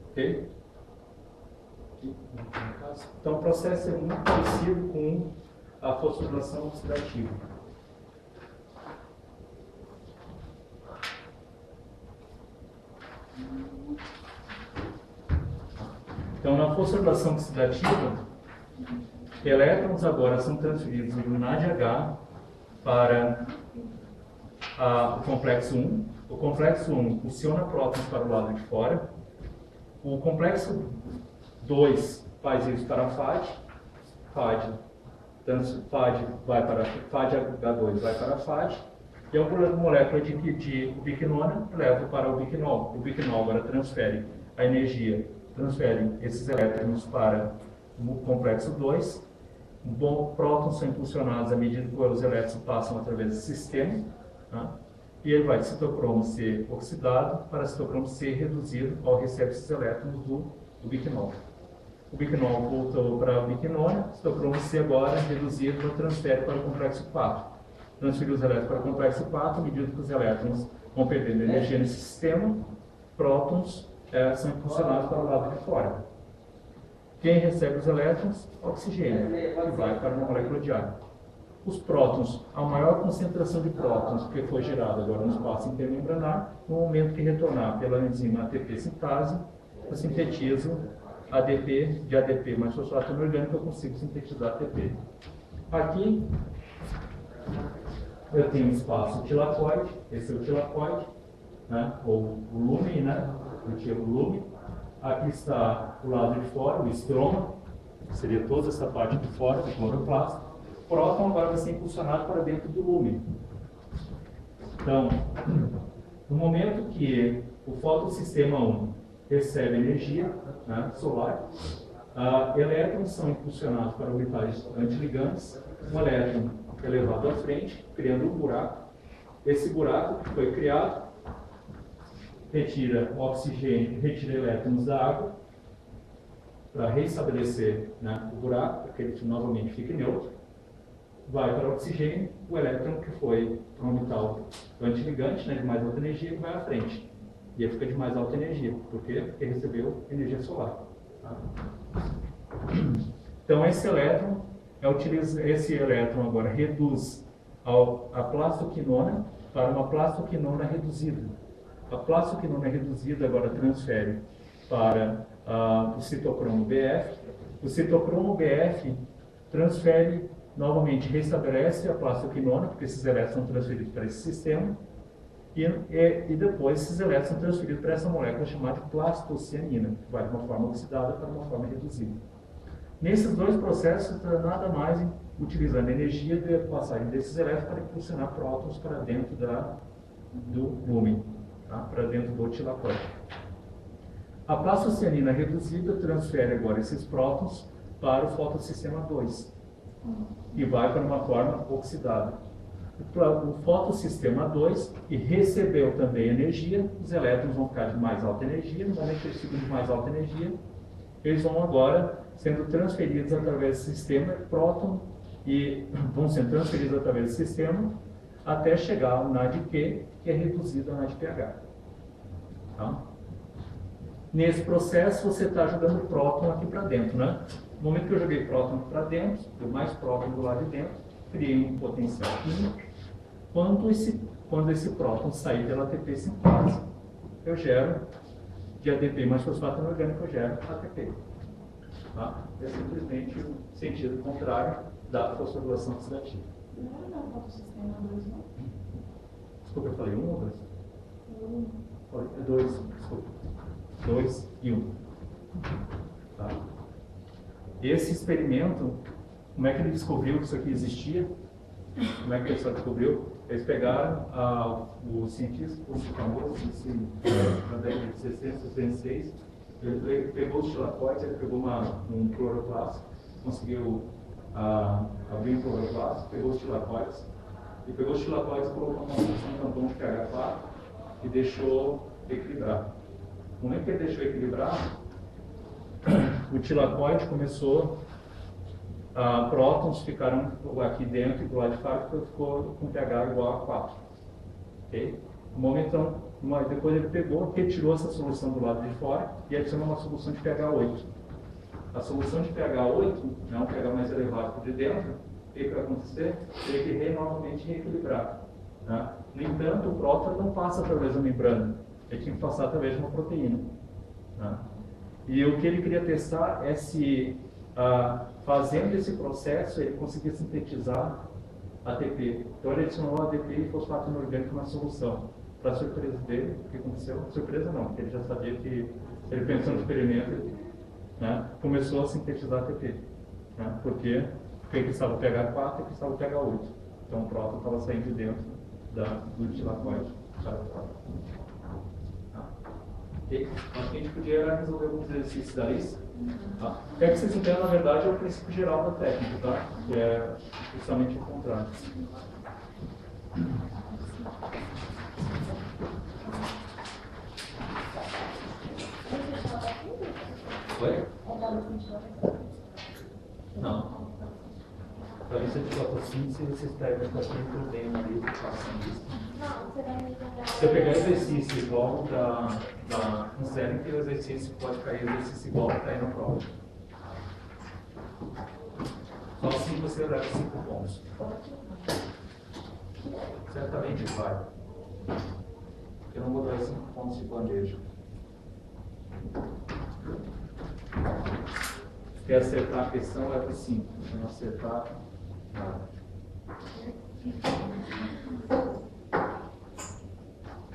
Ok? Então, o processo é muito parecido com a fosforilação oxidativa. Então, na fosforilação oxidativa, elétrons agora são transferidos do NADH para o complexo 1. O complexo 1 impulsiona prótons para o lado de fora. O complexo 2 faz isso para a FAD. FAD vai para FADH2 vai para a FAD. E a molécula de ubiquinona leva para o ubiquinol. O ubiquinol agora transfere a energia, transfere esses elétrons para o complexo 2. Prótons são impulsionados à medida que os elétrons passam através do sistema. Tá? E ele vai de citocromo C oxidado para citocromo C reduzido ao receber esses elétrons do ubiquinol. O ubiquinol voltou para a ubiquinona, citocromo C agora reduzido transfere para o complexo 4. Transferir os elétrons para o complexo 4, à medida que os elétrons vão perdendo energia nesse sistema, prótons são impulsionados para o lado de fora. Quem recebe os elétrons? Oxigênio, que vai para uma molécula de ar. Os prótons, a maior concentração de prótons que foi gerada agora no espaço intermembranar, no momento que retornar pela enzima ATP sintase, eu sintetizo ADP, de ADP mais fosfato inorgânico, eu consigo sintetizar ATP. Aqui, eu tenho um espaço tilacoide, esse é o tilacoide, né? Ou o lume, né? O lume. Aqui está o lado de fora, o estroma, seria toda essa parte de fora do cloroplasto. O próton agora vai ser impulsionado para dentro do lume. Então, no momento que o fotossistema 1 recebe energia, né, solar, elétrons são impulsionados para orbitais antiligantes. Um elétron é levado à frente, criando um buraco. Esse buraco que foi criado retira oxigênio, retira elétrons da água para reestabelecer, né, o buraco, para que ele novamente fique neutro. Vai para o oxigênio, o elétron que foi para um orbital antiligante, né, de mais alta energia, vai à frente. E ele fica de mais alta energia. Por quê? Porque recebeu energia solar. Tá? Então, esse elétron agora reduz a plastoquinona para uma plastoquinona reduzida. A plastoquinona reduzida agora transfere para o citocromo BF. O citocromo BF transfere novamente, restabelece a plastoquinona, porque esses elétrons são transferidos para esse sistema, e depois esses elétrons são transferidos para essa molécula chamada plastocianina, que vai de uma forma oxidada para uma forma reduzida. Nesses dois processos, nada mais utilizando a energia de passagem desses elétrons para impulsionar prótons para dentro do lume, tá? Para dentro do tilacoide. A plastocianina reduzida transfere agora esses prótons para o fotossistema 2 e vai para uma forma oxidada. o fotossistema 2 e recebeu também energia, os elétrons vão ficar de mais alta energia, no momento que eles ficam de mais alta energia, eles vão agora sendo transferidos através do sistema próton e vão sendo transferidos através do sistema até chegar ao NADQ, que é reduzido a NADPH. Tá? Nesse processo, você está jogando próton aqui para dentro, né? No momento que eu joguei próton aqui para dentro, deu mais próton do lado de dentro, criei um potencial químico. Quando esse próton sair pela ATP sinfase, eu gero de ADP mais fosfato inorgânico, eu gero ATP. Tá? É simplesmente o sentido contrário da fosforilação oxidativa. Não é o fotossistema 2, não? Desculpa, eu falei 1 ou 2? 2, desculpa. 2 e 1. Tá? Esse experimento, como é que ele descobriu que isso aqui existia? Como é que ele só descobriu? Eles pegaram o cientista, o famoso, na década de 60, 66, ele pegou os tilacoides, ele pegou um cloroplasto, conseguiu abrir um cloroplasto, pegou os tilacoides, e pegou os tilacoides e colocou uma solução tampão de pH4 e deixou equilibrar. No momento que ele deixou equilibrar, o tilacoide começou, prótons ficaram aqui dentro e do lado de fora, ficou com pH igual a 4. Okay? No momento, então, depois ele pegou, retirou essa solução do lado de fora e adicionou uma solução de pH 8. A solução de pH 8, um pH mais elevado que de dentro, o que vai acontecer? Teria que novamente reequilibrar. Né? No entanto, o próton não passa através da membrana, ele tinha que passar através de uma proteína. Né? E o que ele queria testar é se, fazendo esse processo, ele conseguia sintetizar ATP. Então ele adicionou ADP e fosfato inorgânico na solução. Para surpresa dele, o que aconteceu? Surpresa não, porque ele já sabia que, ele pensou no experimento, né, começou a sintetizar ATP. Né? Porque aqui estava o pH 4 e aqui estava o pH 8. Então o próton estava saindo de dentro do tilacoide. Okay. Então, a gente podia resolver alguns exercícios da lista. Tá? Quero que vocês entendam, na verdade, é o princípio geral da técnica, tá? Que é justamente o contrário. Oi? Não. Para lista de fotossíntese, vocês pegam o paciente que eu tenho ali, façam isso. Não, você vai me pegar. Se eu pegar exercício igual não sério que o exercício pode cair exercício igual que cair na prova. Só assim você leva 5 pontos. Certamente vai. Eu não vou dar 5 pontos de bandeja. Se quer acertar a questão, leva 5. Se não acertar, nada.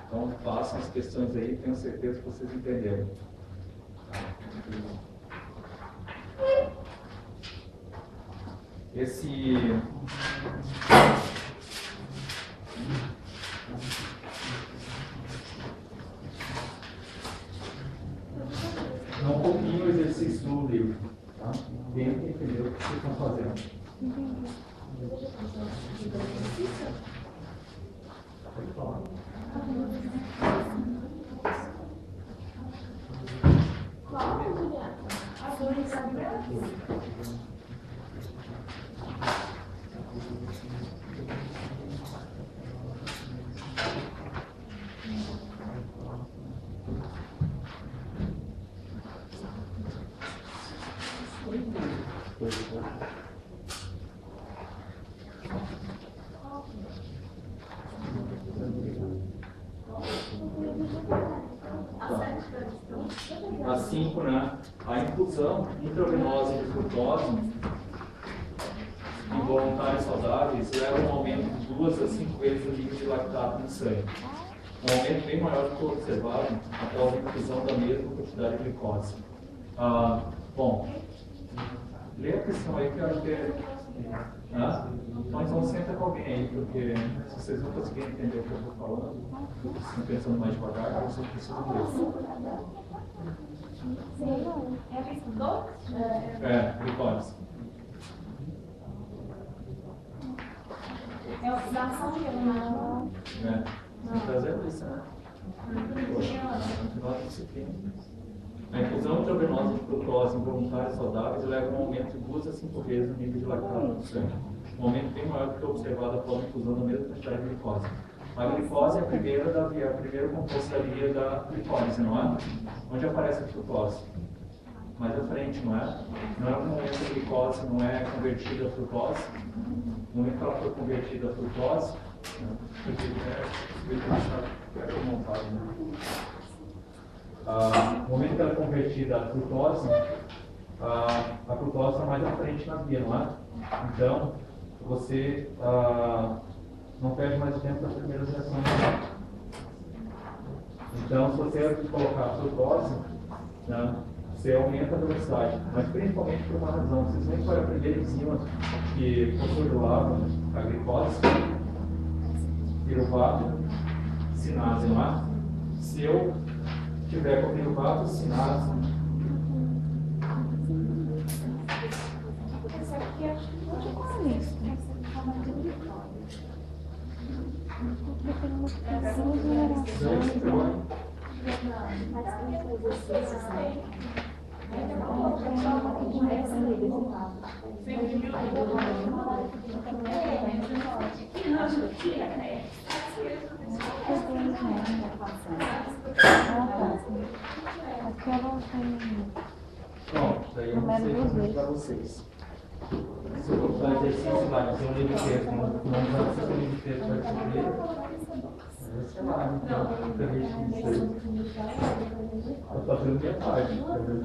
Então, façam as questões aí, tenho certeza que vocês entenderam. Não copiem o exercício no livro, tá? Tentem entender o que vocês estão fazendo. Pode falar. Qual, Juliana? A sua Isabel? A 5, né? A infusão intravenosa de frutose em voluntários saudáveis leva a um aumento de 2 a 5 vezes o nível de lactato no sangue. Um aumento bem maior do que o observado após a infusão da mesma quantidade de glicose. Bom, lê a questão aí que eu acho que é. Então senta com alguém aí, porque se vocês não conseguirem entender o que eu estou falando, estão pensando mais devagar, vocês precisam ler. É risco 2? Glicose. É oxidação que eu não. Né? Você está fazendo isso, né? Nossa disciplina. A infusão intravenosa de frutose em voluntários saudáveis leva a um aumento de 2 a 5 vezes o nível de lactato no sangue. Um aumento bem maior do que o observado após a infusão da mesma quantidade de glicose. A glicose é a primeiro composto da via da glicose, não é? Onde aparece a frutose? Mais à frente, não é? Não é no momento que a glicose não é convertida a frutose. No momento que ela foi convertida a frutose, no momento que ela é convertida a frutose está mais à frente na via, não é? Então, você não perde mais tempo nas primeiras reações. Então, se você colocar a frutose, né, você aumenta a velocidade, mas principalmente por uma razão. Vocês nem podem aprender enzima que fosforilava a glicose, piruvato, sinase, não é? Se eu tiver com piruvato, sinase, Essa aqui acho que não é com isso. Essa aqui é uma de glicose. Mas quem faz exercícios, né? pronto, daí eu não sei fazer para vocês. Se eu for fazer exercício lá, dizer um livro texto, não vai ser um livro texto vai cumprir, sei lá, então, eu estou fazendo minha parte, entendeu?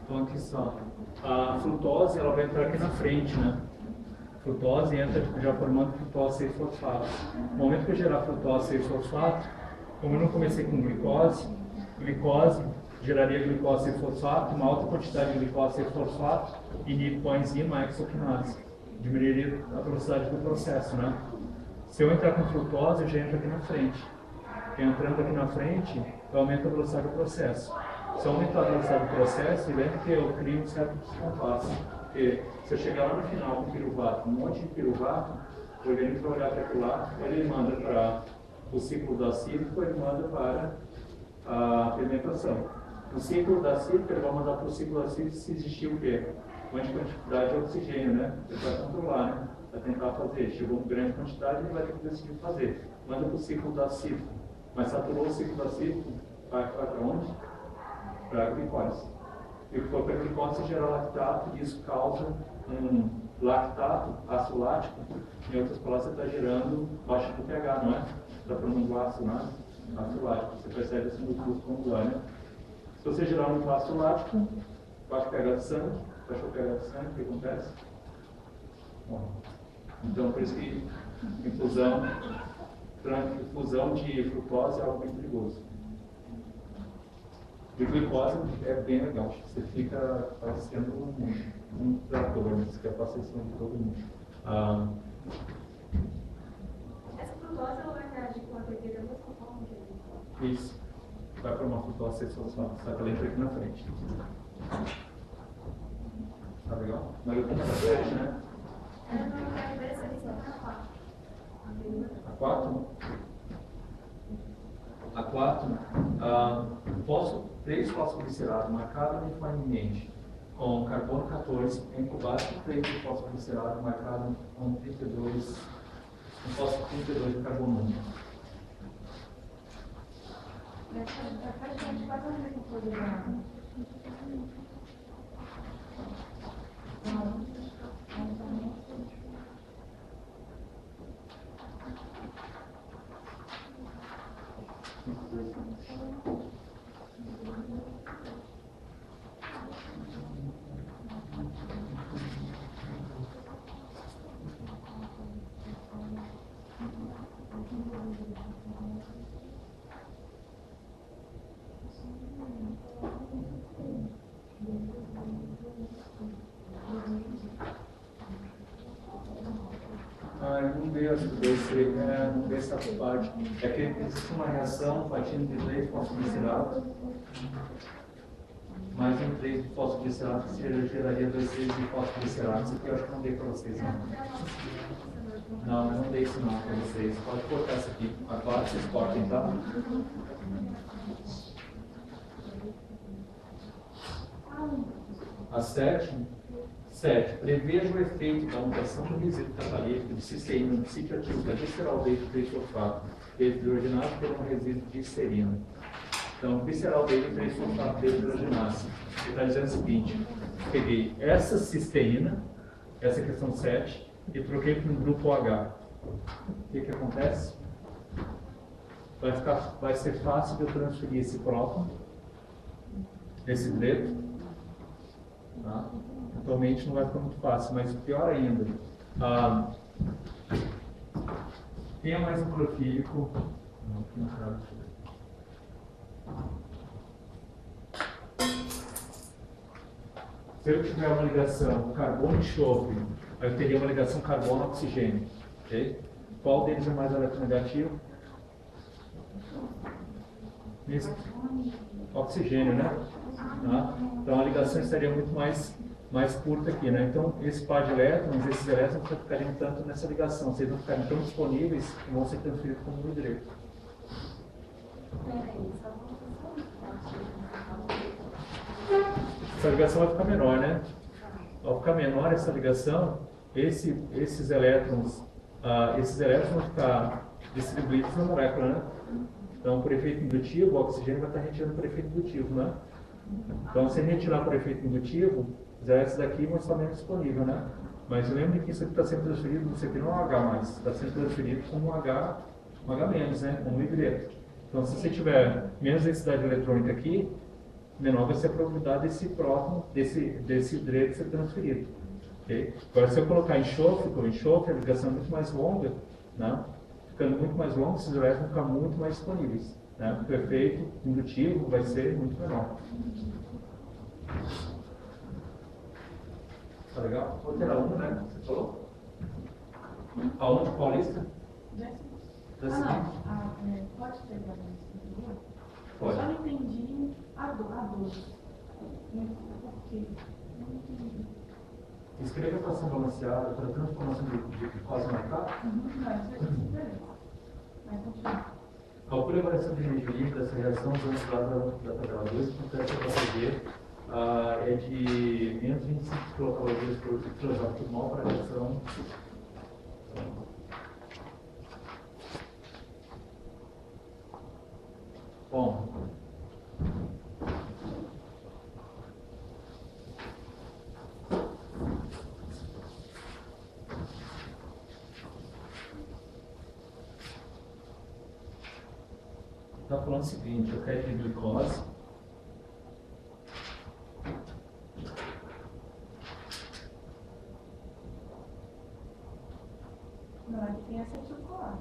Então aqui só, a frutose ela vai entrar aqui na frente, né? A frutose entra já formando frutose 6-fosfato. No momento que eu gerar frutose 6-fosfato, como eu não comecei com glicose geraria glicose 6-fosfato, uma alta quantidade de glicose 6-fosfato inibe com a enzima hexoquinase, diminuiria a velocidade do processo, né? Se eu entrar com frutose, eu já entro aqui na frente. Entrando aqui na frente, eu aumento a velocidade do processo. Se eu aumentar a velocidade do processo, lembra que eu crio um certo descompasso. Porque se eu chegar lá no final com piruvato, um monte de piruvato, o organismo vai olhar para aquilo lá, ele manda para o ciclo da cítrico, ele manda para a fermentação. No ciclo da cítrico, ele vai mandar para o ciclo da cítrico se existir o quê? Quantidade de oxigênio, né? Ele vai controlar, né? Vai tentar fazer. Chegou uma grande quantidade, ele vai ter que decidir fazer. Manda para o ciclo da cítrico. Mas saturou o ciclo da cítrico, vai para onde? Para a glicose. E o que for para a glicose gera lactato, e isso causa um lactato, ácido lático. Em outras palavras, você está gerando baixa do pH, não é? Está formando ácido, não é? Ácido lático. Você percebe isso no fluxo condular, né? Se você gerar um ácido lático, baixa o pH do sangue, baixa o pH do sangue, o que acontece? Bom, então, por isso que infusão de frutose é algo bem perigoso. E glicose é bem legal, você fica parecendo um trator, você quer passar isso de todo mundo. Essa frutose ela vai reagir com a bebida da mesma forma que a glicose? Isso, vai formar frutose 6-fosfato, só que ela entra aqui na frente. Tá legal? Mas eu tenho essa frente, né? Eu não quero ver essa lição na 4. A 4? A 4, 3 fosfoglicerato marcado uniformemente com carbono 14 é incubado com 3 de fosfoglicerato marcado com 32, com fósforo 32 de carbono 1. Não veio não veio essa parte. É que existe uma reação partindo de 3 fosfoglicerato, mais um 3 de fosfoglicerato, que geraria 2 3 de fosfoglicerato. Isso aqui eu acho que não dei para vocês. Não, eu não dei isso não para vocês. Pode cortar isso aqui. Agora vocês cortem, tá? A 7. Preveja o efeito da mutação do resíduo catalítico de cisteína no sítio ativo da gliceraldeído trisulfato hidrogenado por um resíduo de cisteína. Então, gliceraldeído trisulfato hidrogenado. Ele está dizendo o seguinte: peguei essa cisteína, essa questão 7, e troquei por um grupo H. O que acontece? Vai ser fácil de eu transferir esse próton, esse hidreto. Tá? Atualmente não vai ficar muito fácil, mas pior ainda, tenha mais um clorofílico. Não, aqui não cabe. Se eu tiver uma ligação carbono e enxofre, eu teria uma ligação carbono-oxigênio. Okay? Qual deles é mais eletronegativo? Oxigênio, né? Tá? Então a ligação estaria muito mais curta aqui, né? Então esse par de elétrons, esses elétrons não ficariam tanto nessa ligação, vocês não ficariam tão disponíveis que vão ser transferidos como no direito. Essa ligação vai ficar menor, né? Ao ficar menor essa ligação, esses elétrons vão ficar distribuídos na molécula, né? Então, por efeito indutivo, o oxigênio vai estar retirando por efeito indutivo, né? Então, se retirar por efeito indutivo, os elétrons daqui vão estar menos disponíveis, né? Mas lembre que isso aqui está sendo transferido, você tem um H+, está sendo transferido como um H menos, né? Como um hidreto. Então, se você tiver menos densidade eletrônica aqui, menor vai ser a probabilidade desse próton, desse hidreto ser transferido. Okay? Agora, se eu colocar enxofre, a ligação é muito mais longa, né? Ficando muito mais longo, esses elétrons vão ficar muito mais disponíveis. Né? Porque o efeito indutivo vai ser muito menor. Tá legal? Vou ter a 1, né? Você falou? A 1 de Paulista? Pode pegar isso? Pode. Eu só não entendi a 12. Por quê? Não entendi. Escreva a equação balanceada para a transformação de glicose marcada. Calcule a variação de energia líquida dessa reação usando os dados da tabela 2, que acontece para fazer é de menos 25 quilocalorias por quilograma por mol para a reação. Bom. Está falando o seguinte: eu quero de glicose. Não, aqui tem acetil-CoA.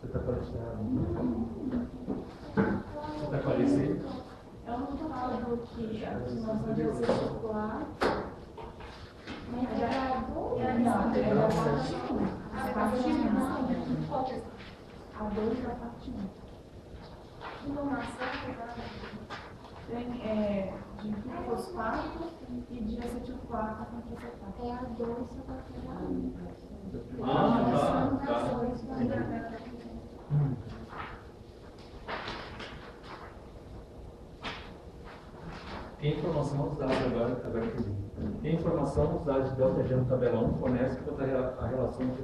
Você está parecendo? Você está parecendo? Eu não falo que a formação de acetil-CoA. Não, é da parte 1. A parte 1. A 2 é a parte 1. Informação tem de fosfato e de acetil-CoA com acetate. É a 2 só para pegar 1. Tá. Tem informação nos dados agora que eu vi. Tem informação nos dados de ΔG no tabelão, fornece quanto a relação entre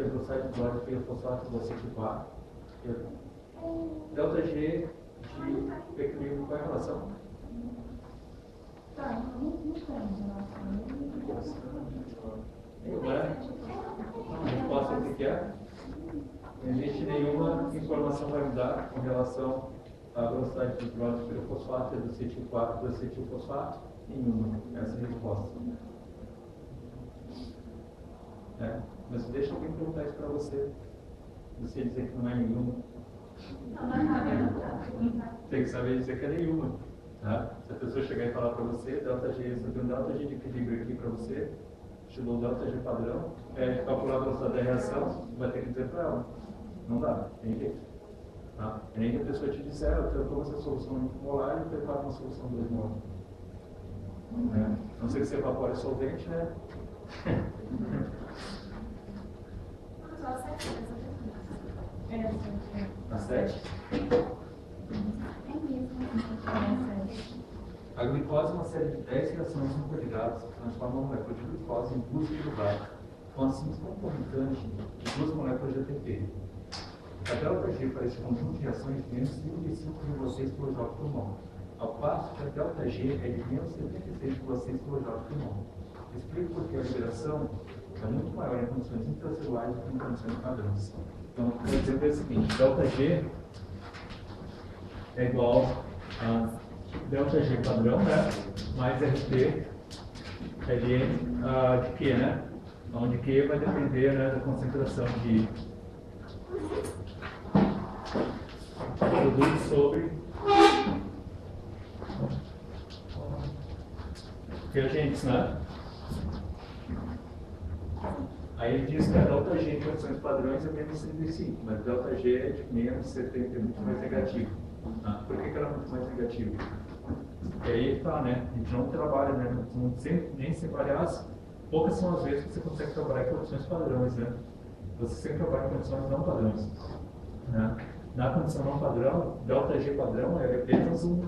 a velocidade de cloro e o fosfato do acetil-CoA. ΔG de equilíbrio, qual é a relação? Tá, não tem relação. Não é? A resposta é o que é? existe nenhuma informação vai mudar com relação à velocidade do hidróxido de pirofosfato e do acetilfosfato? Nenhuma. Essa é a resposta. Mas deixa alguém perguntar isso para você. Você dizer que não é nenhuma. Tem que saber dizer que é nenhuma. Tá? Se a pessoa chegar e falar para você, ΔG, você tem um ΔG de equilíbrio aqui para você, chegou o ΔG padrão, calcular a velocidade da reação, vai ter que dizer para ela. Não dá, tem jeito. Tá? E nem que a pessoa te disser, eu estou essa solução molar e preparo uma solução 2 molar. Não sei que você evapora solvente, né? A 7? A glicose é uma série de 10 reações interligadas que transformam a molécula de glicose em duas piruvato, com a síntese concomitante de duas moléculas de ATP. A ΔG para esse conjunto de reações de menos 35,6 kJ por mol, ao passo que a ΔG é de menos 76,6 kJ por mol. Explico porque a liberação é muito maior em condições intracelulares do que em condições padrões. Então, o exemplo é o seguinte: ΔG é igual a ΔG padrão, né? Mais RT LN de Q, né? Onde Q vai depender, né, da concentração de produto sobre reagentes, né? Aí ele diz que a ΔG em condições padrões é menos 35, mas ΔG é de menos 70, é muito mais negativo. Por que ela é muito mais negativa? E aí tá, né? A gente não trabalha, né? Nem sempre, aliás, poucas são as vezes que você consegue trabalhar em condições padrões, né? Você sempre trabalha em condições não padrões. Né? Na condição não padrão, ΔG padrão é apenas um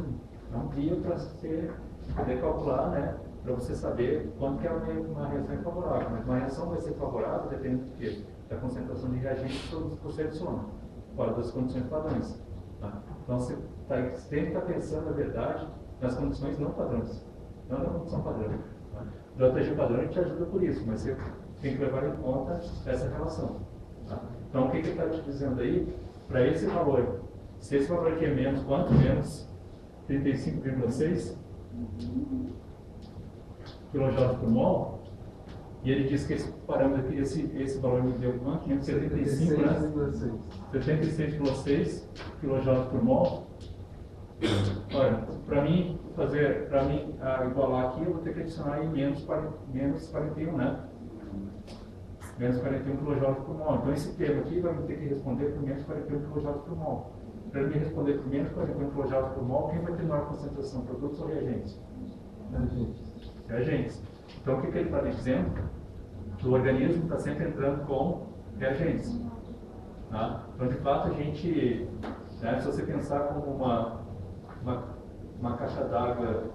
guia para você poder calcular, né? Para você saber quando que é uma reação favorável. Mas uma reação vai ser favorável dependendo do quê? Da concentração de reagentes que você adiciona, fora das condições padrões. Tá? Então você tem que estar pensando, na verdade, nas condições não padrões, não na condição padrão. Tá? ΔG padrão te ajuda por isso, mas você tem que levar em conta essa relação. Tá? Então o que ele está te dizendo aí? Para esse valor, se esse valor aqui é menos, quanto? Menos 35,6 kJ por mol, e ele diz que esse parâmetro aqui, esse valor me deu quanto? 75, né? 76,6 kJ por mol. Olha, para mim igualar aqui, eu vou ter que adicionar aí menos 41, né? Menos 41 kJ por mol. Então esse termo aqui vai ter que responder por menos 41 kJ por mol. Para ele me responder por menos 41 kJ por mol, quem vai ter maior concentração? Produtos ou reagentes? Reagentes. Então o que ele está dizendo? Que o organismo está sempre entrando com reagentes. Tá? Então de fato a gente, né, se você pensar como uma caixa d'água,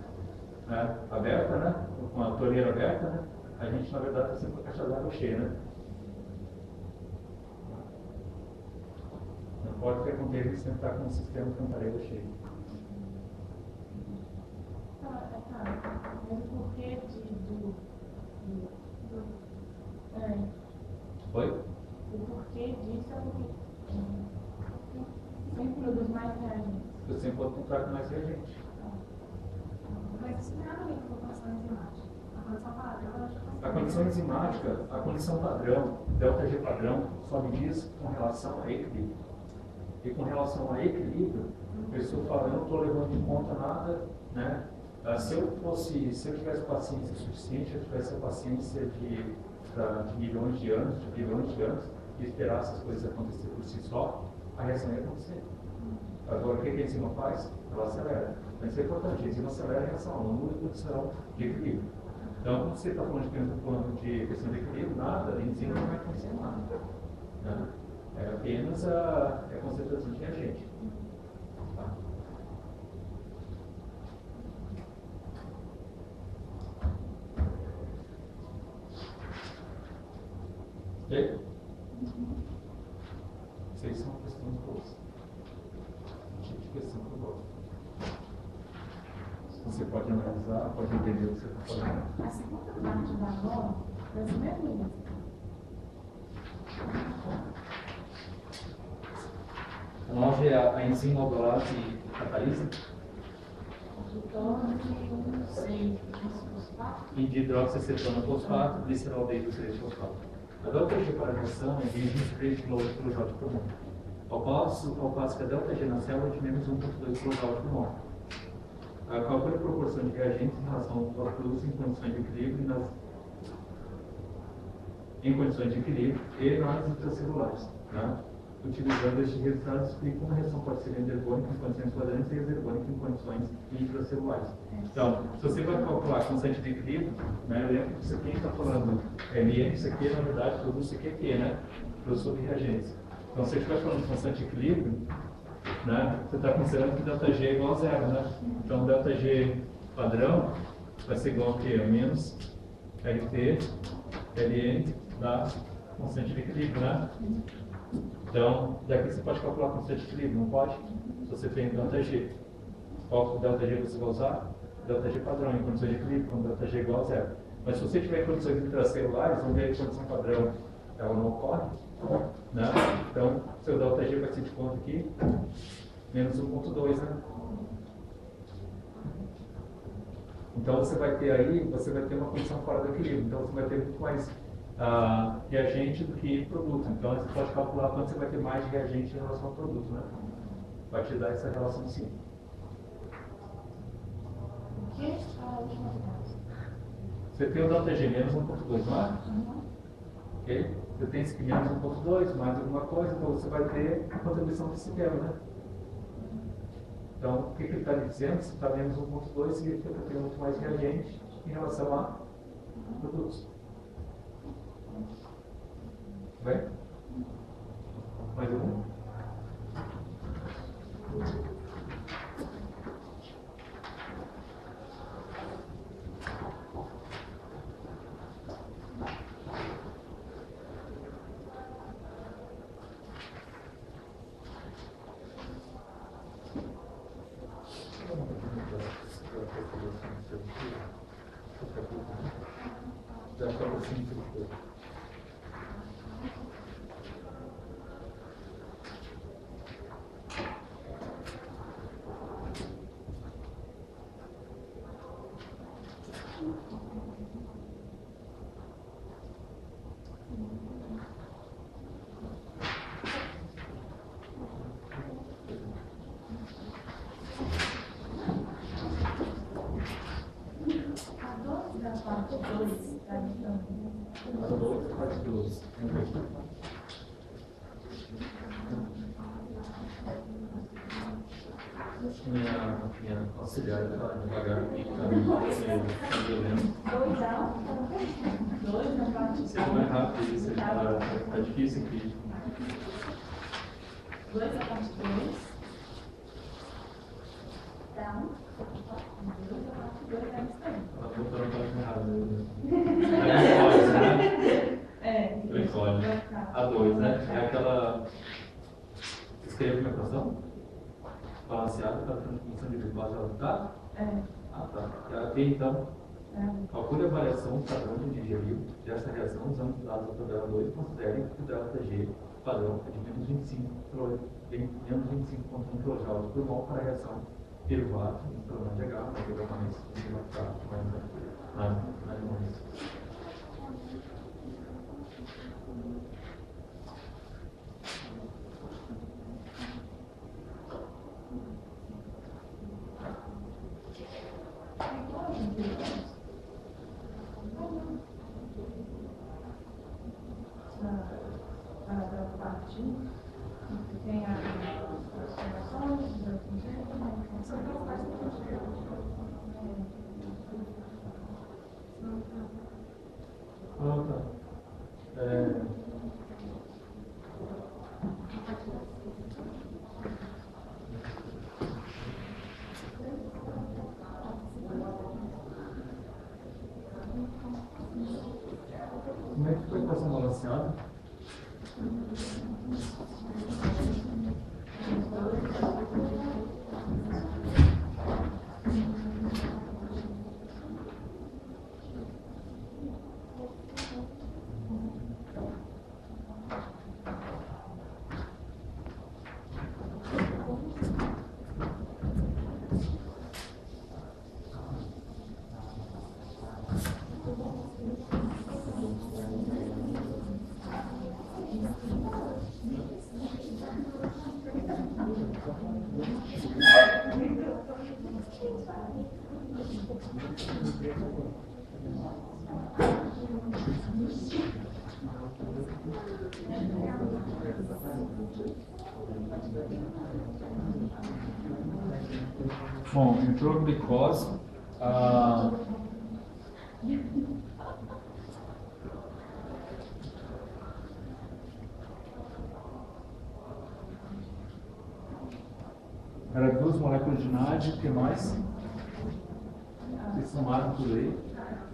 né, aberta, né, com a torneira aberta, né, a gente na verdade está sempre com a caixa d'água cheia, né? Não pode ter com que ele sempre está com um sistema com a parede cheia. Mas o porquê Oi? O porquê disso é porque sempre produz mais reagentes. Você sempre pode comprar com mais reagentes. Mas isso não é a ver com a condição enzimática. A condição padrão, a condição enzimática, a condição padrão, ΔG padrão, só me diz com relação a equilíbrio. E com relação a equilíbrio, eu estou falando, não estou levando em conta nada, né? Se eu tivesse paciência suficiente, eu tivesse a paciência de milhões de anos, e esperasse as coisas acontecerem por si só, a reação ia acontecer. Agora, o que a enzima faz? Ela acelera. Mas isso é importante, a enzima acelera a reação, ela não muda a condição de equilíbrio. Então, quando você está falando de questão de equilíbrio, nada, a enzima não vai acontecer nada. Né? É apenas a concentração de reagente. Tá? Ok? Vocês são questões boas. Tipo de questão que eu gosto. Você pode analisar, pode entender o que você está falando. A segunda parte da norma é o mesmo. A 9 é a enzima aldoase catalisa. E de hidroxicetona fosfato, gliceraldeído 3 fosfato. A delta G para a reação é de 3 kJ por mol. Ao passo que a delta G na célula é de menos 1,2 kJ por mol. Calcule a proporção de reagentes em relação ao fluxo em condições de equilíbrio e nas intracelulares. Né? Utilizando estes resultados, explica como a reação pode ser endergônica em condições quadrantes e exergônica em condições intracelulares. Então, se você vai calcular a constante de equilíbrio, né, lembra que isso aqui está falando Mn, isso aqui na verdade produz isso aqui é Q, né? Produz sobre reagência. Então, se você estiver falando de constante de equilíbrio, né, você está considerando que ΔG é igual a zero, né? Então, ΔG padrão vai ser igual a quê? A menos RT, Ln da constante de equilíbrio, né? Então, daqui você pode calcular a constante de equilíbrio, não pode? Se você tem ΔG. Qual ΔG você vai usar? ΔG padrão em condições de equilíbrio, quando ΔG é igual a zero. Mas se você tiver condições intracelulares, onde a condição padrão ela não ocorre, né? Então, seu ΔG vai ser de quanto aqui? Menos 1,2, né? Então, você vai ter uma condição fora do equilíbrio. Então, você vai ter muito mais reagente do que produto. Então, você pode calcular quanto você vai ter mais de reagente em relação ao produto, né? Vai te dar essa relação sim. O que? A última frase. Você tem o ΔG menos 1,2, não é? Ok? Você tem esse aqui menos 1,2, mais alguma coisa, então você vai ter a contribuição desse termo, né? Então, o que ele está lhe dizendo? Se está menos 1,2, significa que tem muito mais reagente em relação a produtos. Bem? Mais algum? Minha auxiliar está devagar e está violento. Você não é rápido, isso está difícil aqui. 2 a parte 2. Tá. 2 a parte 2 é isso aí. Ela botou na página errada. É. Glicose. A 2, né? É aquela. Escreve a equação? Balanceada para a transformação de glicose a lactato? É. Ah, tá. E aqui, então, calcule a variação padrão de digerível dessa reação usando os dados da tabela 2 e considere que o ΔG padrão é de menos 25,1 kJ por mol para a reação piruvato, misturando de H, mas mais lactato, mais limões. Tem as reações, são duas partes Ah, tá. Como é que foi a equação balanceada? Bom, entrou a glicose. Era 2 moléculas de NAD, o que mais? Vocês somaram tudo aí?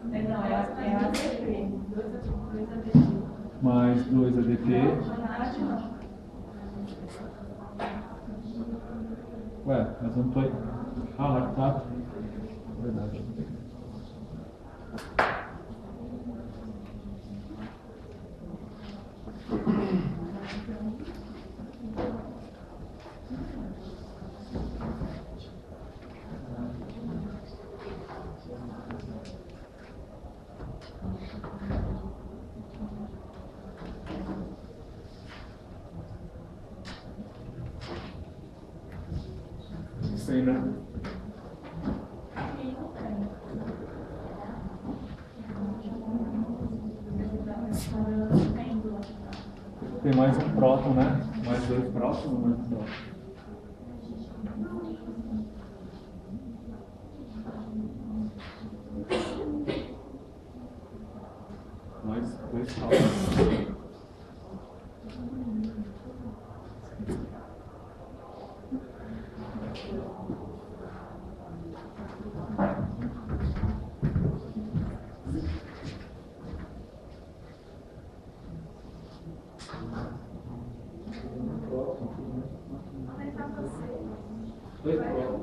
Não, é ADP. 2 ADP. Mais 2 ADP. Ué, mas eu não tô. Ah, lactato. Verdade. Isso aí, né? Tem mais um próton, né? Mais 2 prótons, mais um próton. Mais 2 prótons. Dois prótons.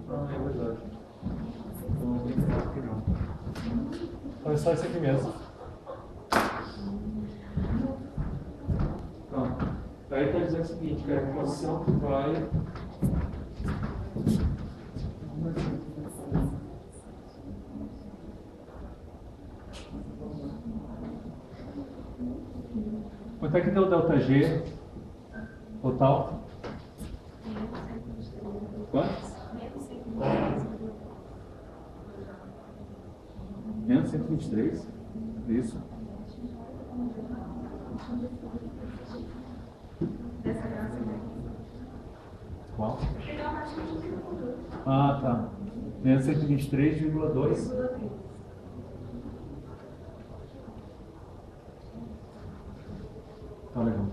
Ah, é verdade. Então, tem que aqui não. Então é só esse aqui mesmo. Pronto. Daí está dizendo o seguinte, que a equação vai... Quanto é que deu o delta G total? Quanto? Menos 123. Isso. Qual? Ah, tá. Menos 123,2. Tá legal.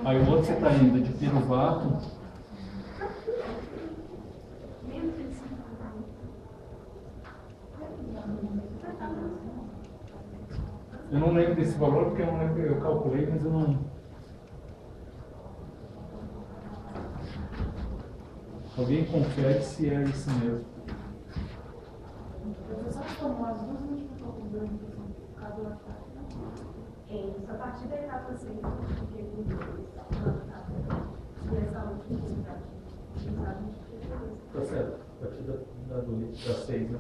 Aí o outro você está indo de piruvato. Eu não lembro desse valor porque eu não lembro, eu calculei, mas eu não. Alguém confere se é isso mesmo. A partir da etapa 6, porque essa última Tá certo, a partir da 6, né?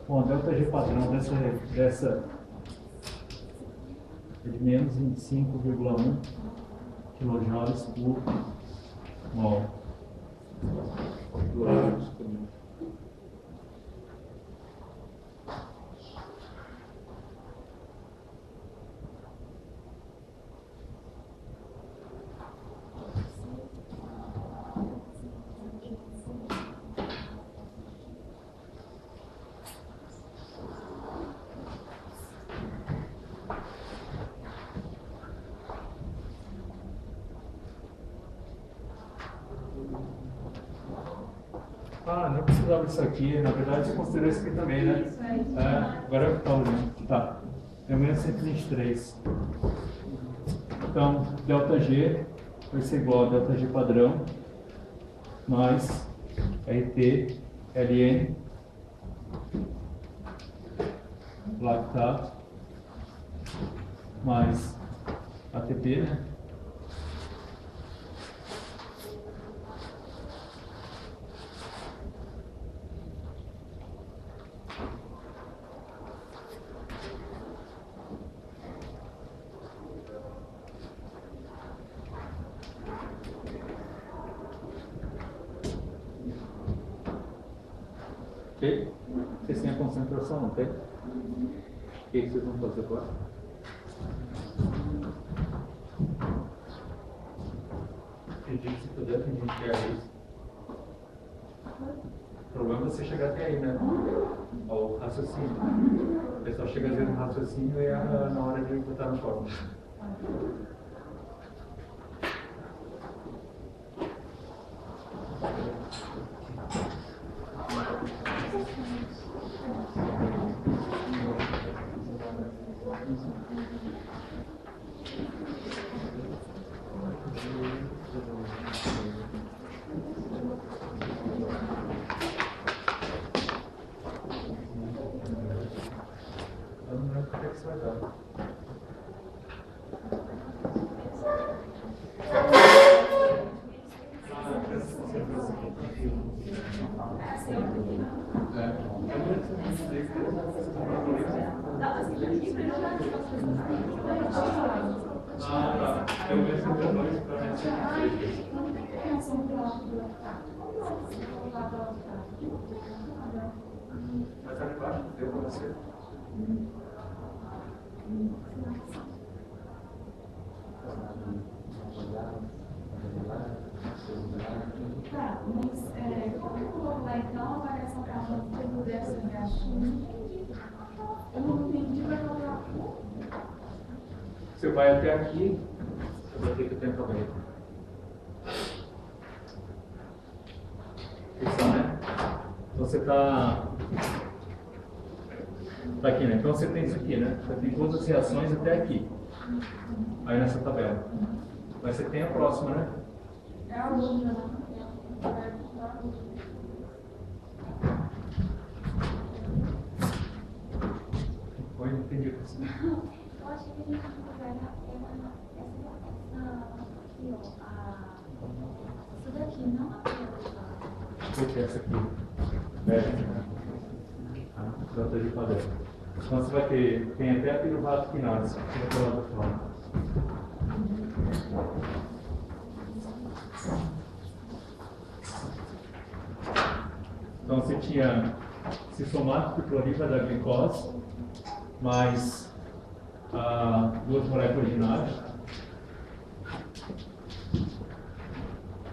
Bom, a delta G padrão dessa é de menos 25,1 kJ por mol. Ah, não precisava disso aqui, na verdade você considerou isso aqui também, né? É, agora eu estou olhando. Tá, é menos 123. Então, ΔG vai ser igual a ΔG padrão mais RT, LN, lactato, mais ATP, né? Ok? Vocês têm a concentração, não tem? O que vocês vão fazer agora? Pedir que se puder, tem gente que é isso. O problema é você chegar até aí, né? Ao raciocínio. O pessoal chega às vezes no raciocínio e erra na hora de botar na forma. Eu não lembro o que é que você vai dar. Ah, tá. Eu mesmo deu dois para mas ali embaixo deu para você. Tá, mas como eu vou lá então, a variação para a tudo dessa eu não entendi para colocar. Você vai até aqui, eu vou ter que tentar ver. Isso, né? Então você está aqui, né? Então você tem isso aqui, né? Você tem todas as reações até aqui. Aí nessa tabela. Mas você tem a próxima, né? É a última, né? Foi, não entendi. Eu acho que a gente vai essa aqui, ó. Isso daqui, não a Vou ter essa aqui. Trata de padrão. Então você vai ter, tem até a piruvato final, isso aqui vai ter lá do fora. Então você tinha cisomato de cloriva da glicose, mais duas moléculas de NAD,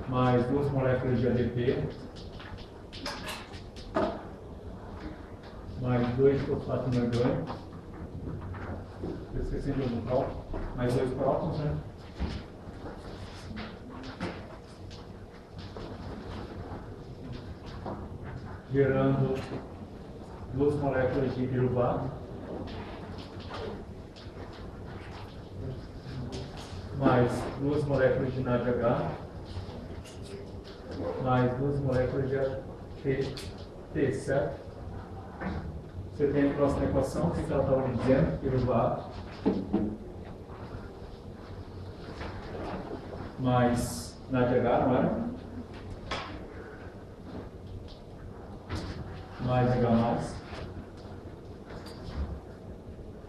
mais duas moléculas de ADP, mais 2 fosfato inorgânico, esqueci de um próton, mais 2 prótons, né? Gerando duas moléculas de piruvato, mais duas moléculas de NADH, mais duas moléculas de ATP, certo? Você tem a próxima equação, o que ela estava dizendo? Piruvato mais NADH, não é? Mais H+,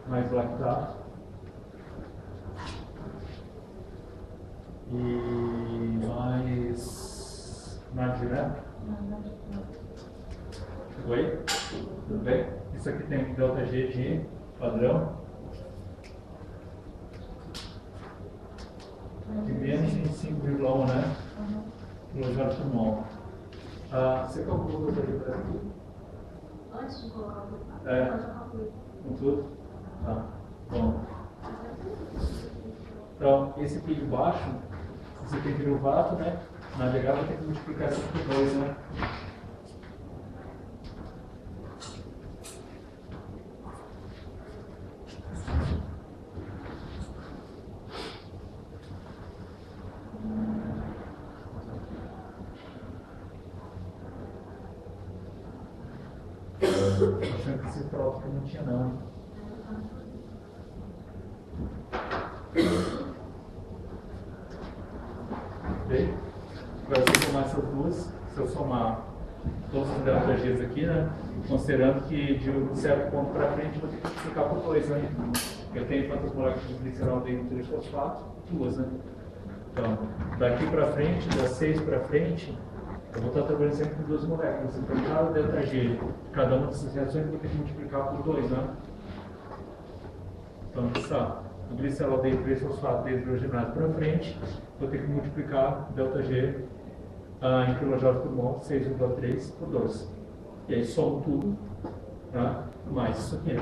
mais lactato e mais NAD, né? Oi? Tudo bem? Isso aqui tem ΔG de padrão de menos de 5,1, né? Kilojoules por mol. Você calculou o ΔG para aqui? Antes de colocar o resultado, É. eu já calculei. Com tudo? Tá. Bom. Então, esse aqui de baixo, você tem piruvato, né? Na DH vai ter que multiplicar isso por 2, né? Achando que esse próprio não tinha não. Ok? Agora se eu somar essas duas, se eu somar todas as ΔGs aqui, né? Considerando que de um certo ponto para frente eu vou ter que multiplicar por 2, né? Eu tenho quantas moléculas de glicerol dentro do trifosfato? 2, né? Então, daqui para frente, das 6 para frente, Eu vou estar trabalhando sempre com duas moléculas. Então, cada ΔG, cada uma dessas reações, eu vou ter que multiplicar por 2, né? Então, está. O glicerol D3-fosfato deshidrogenado para frente, vou ter que multiplicar ΔG em kJ por mol, 6,3 por 2. E aí somo tudo, tá? Mais isso aqui.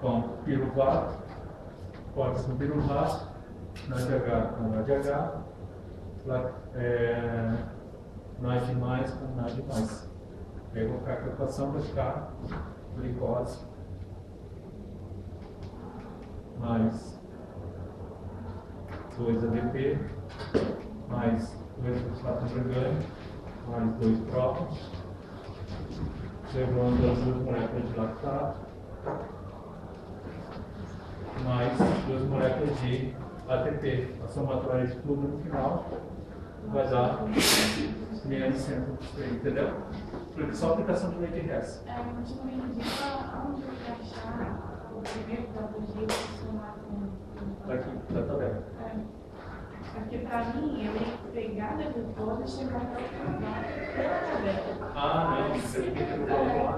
Bom, piruvato, pode ser piruvato, NADH com NADH, NAD mais com NAD mais. Aí eu vou ficar com a equação, vai ficar glicose mais 2 ADP mais 2 fosfato orgânico mais 2 prótons, levando as duas moléculas de lactato mais 2 moléculas de ATP. A somatória de tudo no final vai dar menos 100%, entendeu? Porque só a aplicação de lei de Hess. Mas não me indica onde eu vou achar o primeiro ΔG somar com... Aqui, na tabela. Porque para mim, eu ia pegar da glucose e chegar até o final pela tabela. Ah, não, você tem que colocar.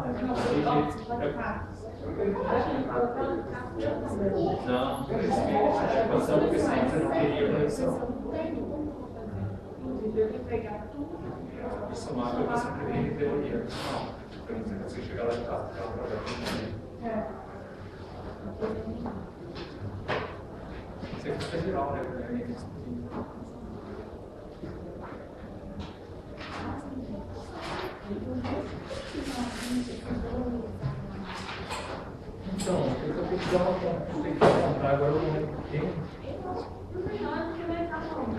Não, a equação porque senão você não teria correção. Inclusive, eu ia pegar tudo. Somar para você prever em teoria. Não, você chegar lá de casa, ela trabalha Você precisa virar, né? Então, eu tenho que dar uma conta agora eu não lembro quem. Eu acho que o melhor é que vai estar bom.